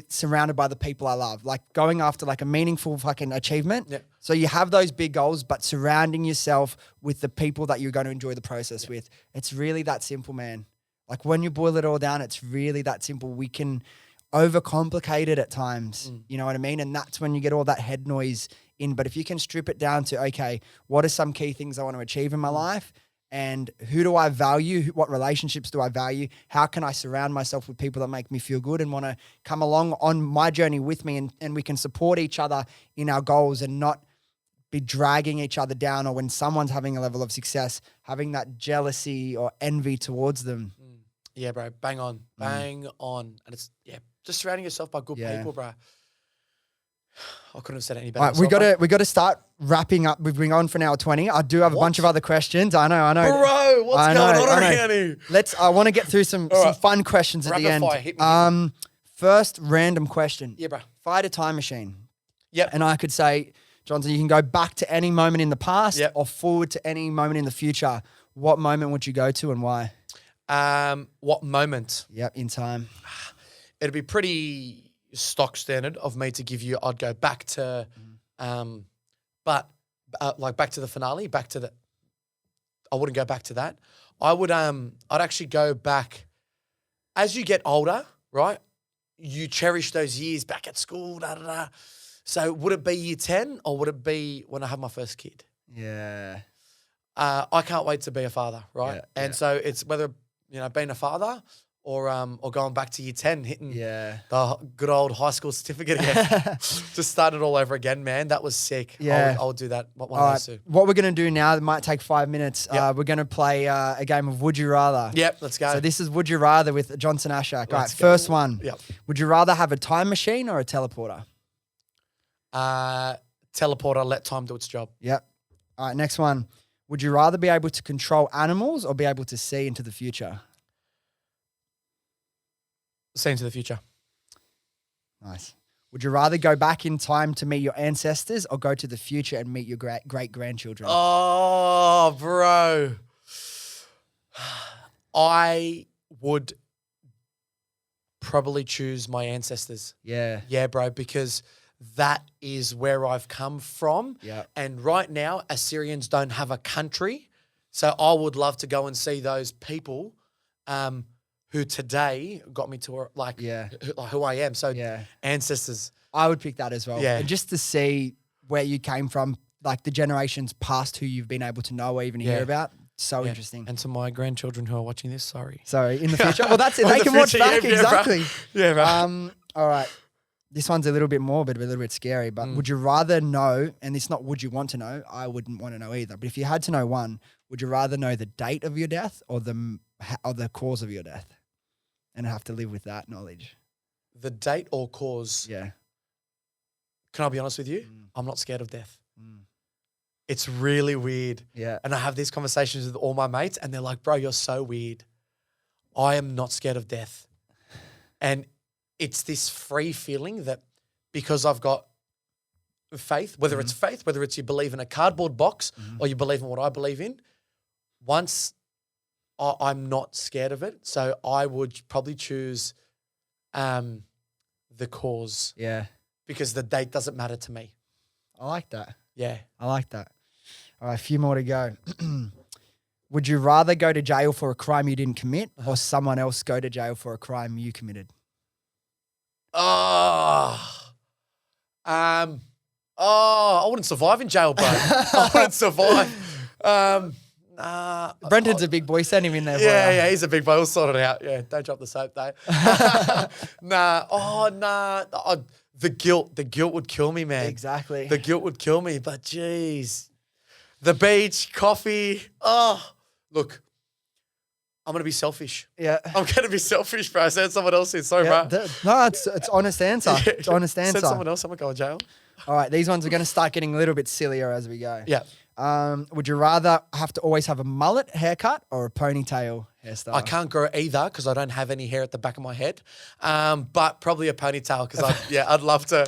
surrounded by the people I love. Like going after like a meaningful fucking achievement. Yeah. So you have those big goals, but surrounding yourself with the people that you're going to enjoy the process with. It's really that simple, man. Like when you boil it all down, it's really that simple. We can overcomplicate it at times, you know what I mean? And that's when you get all that head noise in. But if you can strip it down to, okay, what are some key things I want to achieve in my life? And who do I value? What relationships do I value? How can I surround myself with people that make me feel good and want to come along on my journey with me, and we can support each other in our goals and not be dragging each other down, or when someone's having a level of success, having that jealousy or envy towards them. Yeah, bro. Bang on. And it's, just surrounding yourself by good people, bro. I couldn't have said it any All better. right, we got to start wrapping up. We've been on for an hour 20. I do have a bunch of other questions. I know. Bro, what's going on around here? I want to get through some fun questions at the end. Rapid fire, hit me. First random question. Yeah, bro. If I had a time machine. Yep. And I could say, Johnson, you can go back to any moment in the past or forward to any moment in the future. What moment would you go to and why? What moment? Yep, in time. It'd be pretty stock standard of me to give you. I'd go back to, like back to the finale, I wouldn't go back to that. I'd actually go back as you get older, right? You cherish those years back at school, da da da. So would it be year 10 or would it be when I have my first kid? Yeah. I can't wait to be a father, right? Yeah, and so it's whether, being a father or going back to year 10, hitting the good old high school certificate again. Just start it all over again, man. That was sick. Yeah. I'll do that one All of right. those two. What we're going to do now, it might take 5 minutes. Yep. We're going to play a game of Would You Rather. Yep, let's go. So this is Would You Rather with Johnson Ashak. All right, Let's go. first one. Yep. Would you rather have a time machine or a teleporter? Teleporter, let time do its job. Yep. All right, next one. Would you rather be able to control animals or be able to see into the future? See into the future. Nice. Would you rather go back in time to meet your ancestors or go to the future and meet your great-grandchildren? Oh, bro. I would probably choose my ancestors. Yeah. Yeah, bro, because that is where I've come from. Yeah. And right now, Assyrians don't have a country. So I would love to go and see those people who today got me to who I am. So ancestors. I would pick that as well. Yeah. And just to see where you came from, like the generations past who you've been able to know or even hear about. So interesting. And to my grandchildren who are watching this, sorry. Sorry, in the future. Well, that's it. They can watch back. Exactly. Yeah, bro. All right. This one's a little bit morbid, but a little bit scary. But would you rather know, and it's not would you want to know, I wouldn't want to know either. But if you had to know one, would you rather know the date of your death or the cause of your death? And have to live with that knowledge. The date or cause? Yeah. Can I be honest with you? I'm not scared of death. It's really weird. Yeah. And I have these conversations with all my mates and they're like, bro, you're so weird. I am not scared of death. And it's this free feeling that because I've got faith, whether it's faith, whether it's you believe in a cardboard box or you believe in what I believe in, once I'm not scared of it. So I would probably choose the cause. Yeah. Because the date doesn't matter to me. I like that. Yeah. I like that. All right, a few more to go. Would you rather go to jail for a crime you didn't commit or someone else go to jail for a crime you committed? I wouldn't survive in jail, bro. I wouldn't survive. Brendan's a big boy. Send him in there. Yeah, he's a big boy. We'll sort it out. Yeah, don't drop the soap, though. The guilt would kill me, man. Exactly. The guilt would kill me, but geez. The beach, coffee. Oh, look, I'm going to be selfish. Yeah. I'm going to be selfish, bro. Send someone else in. Sorry, bro. No, it's honest answer. It's honest answer. Send someone else. I'm going to go to jail. All right, these ones are going to start getting a little bit sillier as we go. Yeah. Would you rather have to always have a mullet haircut or a ponytail hairstyle? I can't grow either because I don't have any hair at the back of my head. But probably a ponytail because I'd love to.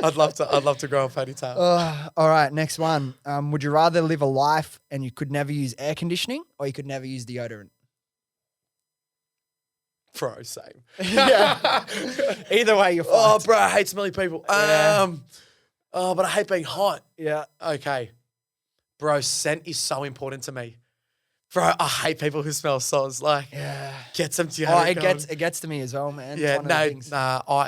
I'd love to grow a ponytail. All right, next one. Would you rather live a life and you could never use air conditioning or you could never use deodorant? Bro, same. Yeah. Either way, you're fine. Oh, bro, I hate smelly people. Yeah. But I hate being hot. Yeah. Okay. Bro, scent is so important to me. Bro, I hate people who smell sauce. Like, get some deodorant. It gets to me as well, man. Yeah,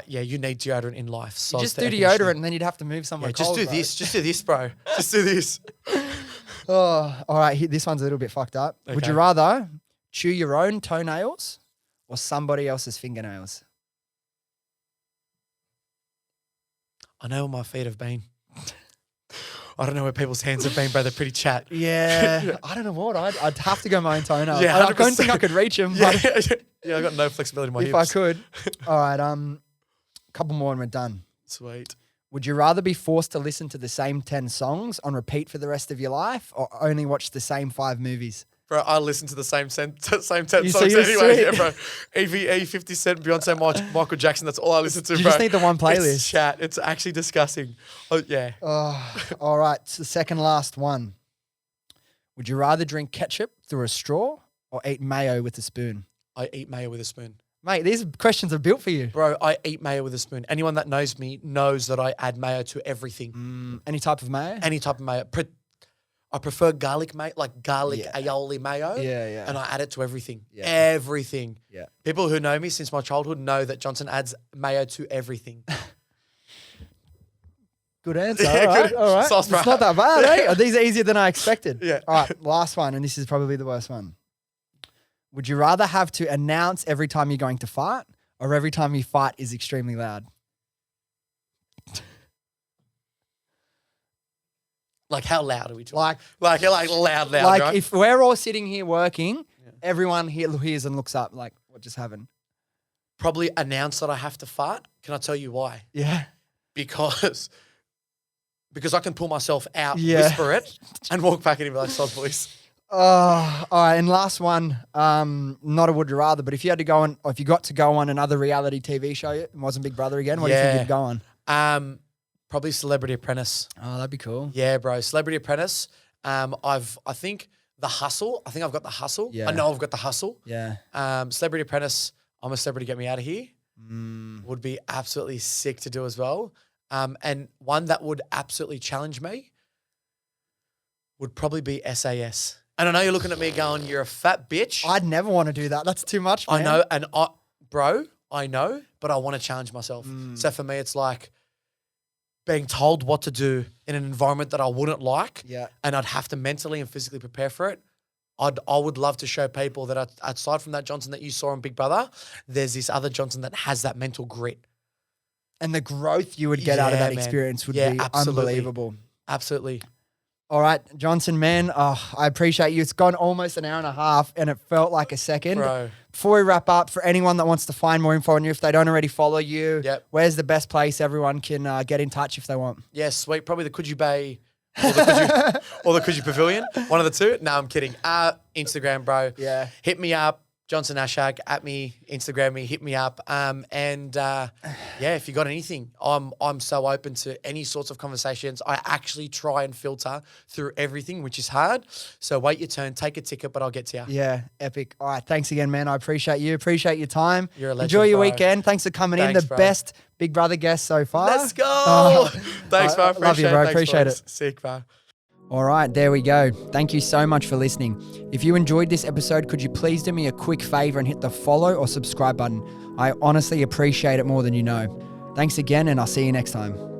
you need deodorant in life. You just do deodorant and then you'd have to move somewhere cold, just do this, bro. Just do this. Oh, all right. This one's a little bit fucked up. Okay. Would you rather chew your own toenails or somebody else's fingernails? I know where my feet have been. I don't know where people's hands have been, bro. They're pretty chat. Yeah. I don't know what. I'd have to go my own toenails. Yeah, I don't think I could reach them. Yeah, I got no flexibility in my hips. If I could. All right. Couple more and we're done. Sweet. Would you rather be forced to listen to the same 10 songs on repeat for the rest of your life or only watch the same 5 movies? Bro, I listen to the same 10 songs you're anyway. sweet. Yeah, bro. EVE, 50 Cent, Beyonce, Michael Jackson. That's all I listen to, You bro. just need the one playlist. It's chat. It's actually disgusting. Oh, yeah. All right. So the second last one. Would you rather drink ketchup through a straw or eat mayo with a spoon? I eat mayo with a spoon. Mate, these questions are built for you. Bro, I eat mayo with a spoon. Anyone that knows me knows that I add mayo to everything. Any type of mayo? Any type of mayo. I prefer garlic mayo, like garlic Yeah. aioli mayo. Yeah, yeah. And I add it to everything. Yeah. Everything. Yeah. People who know me since my childhood know that Johnson adds mayo to everything. Good answer. Yeah, All right. good. All right. Sauce, It's bro. not that bad, eh? These are easier than I expected. Yeah. All right. Last one, and this is probably the worst one. Would you rather have to announce every time you're going to fart or every time you fart is extremely loud? Like how loud are we talking? Like loud, Like right? if we're all sitting here working, everyone hears and looks up like, what just happened? Probably announce that I have to fart. Can I tell you why? Yeah. Because I can pull myself out, Yeah. whisper it, and walk back in and be like, "Sod boys." All right, and last one, not a would you rather, but if you had to go on, or if you got to go on another reality TV show, it wasn't Big Brother again, what do you think you'd go on? Probably Celebrity Apprentice. Oh, that'd be cool. Yeah, bro. Celebrity Apprentice. I think the hustle. I think I've got the hustle. Yeah. I know I've got the hustle. Yeah. Celebrity Apprentice. I'm a celebrity. Get me out of here. Mm. Would be absolutely sick to do as well. And one that would absolutely challenge me would probably be SAS. And I know you're looking at me going, "You're a fat bitch." I'd never want to do that. That's too much, man. I know, and I know, but I want to challenge myself. So for me, it's like being told what to do in an environment that I wouldn't like, Yeah. and I'd have to mentally and physically prepare for it. I would love to show people that aside from that Johnson that you saw in Big Brother, there's this other Johnson that has that mental grit. And the growth you would get out of Yeah, that man. experience would Yeah, be absolutely. unbelievable. Absolutely. All right, Johnson, man, I appreciate you. It's gone almost an hour and a half, and it felt like a second. Bro. Before we wrap up, for anyone that wants to find more info on you, if they don't already follow you, Yep. where's the best place everyone can get in touch if they want? Yeah, sweet. Probably the Coogee Bay or the Coogee Pavilion. One of the two. No, I'm kidding. Instagram, bro. Yeah. Hit me up. Johnson Ashag at me, Instagram me, hit me up. Yeah, if you got anything, I'm so open to any sorts of conversations. I actually try and filter through everything, which is hard. So wait your turn, take a ticket, but I'll get to you. Yeah, epic. All right, thanks again, man. I appreciate you. Appreciate your time. You're a legend, Enjoy your bro. weekend. Thanks for coming Thanks, in. The bro. best Big Brother guest so far. Let's go. Oh. Thanks, bro. Love you, bro. Thanks, Appreciate boys. it. Sick, bro. All right, there we go. Thank you so much for listening. If you enjoyed this episode, could you please do me a quick favor and hit the follow or subscribe button? I honestly appreciate it more than you know. Thanks again, and I'll see you next time.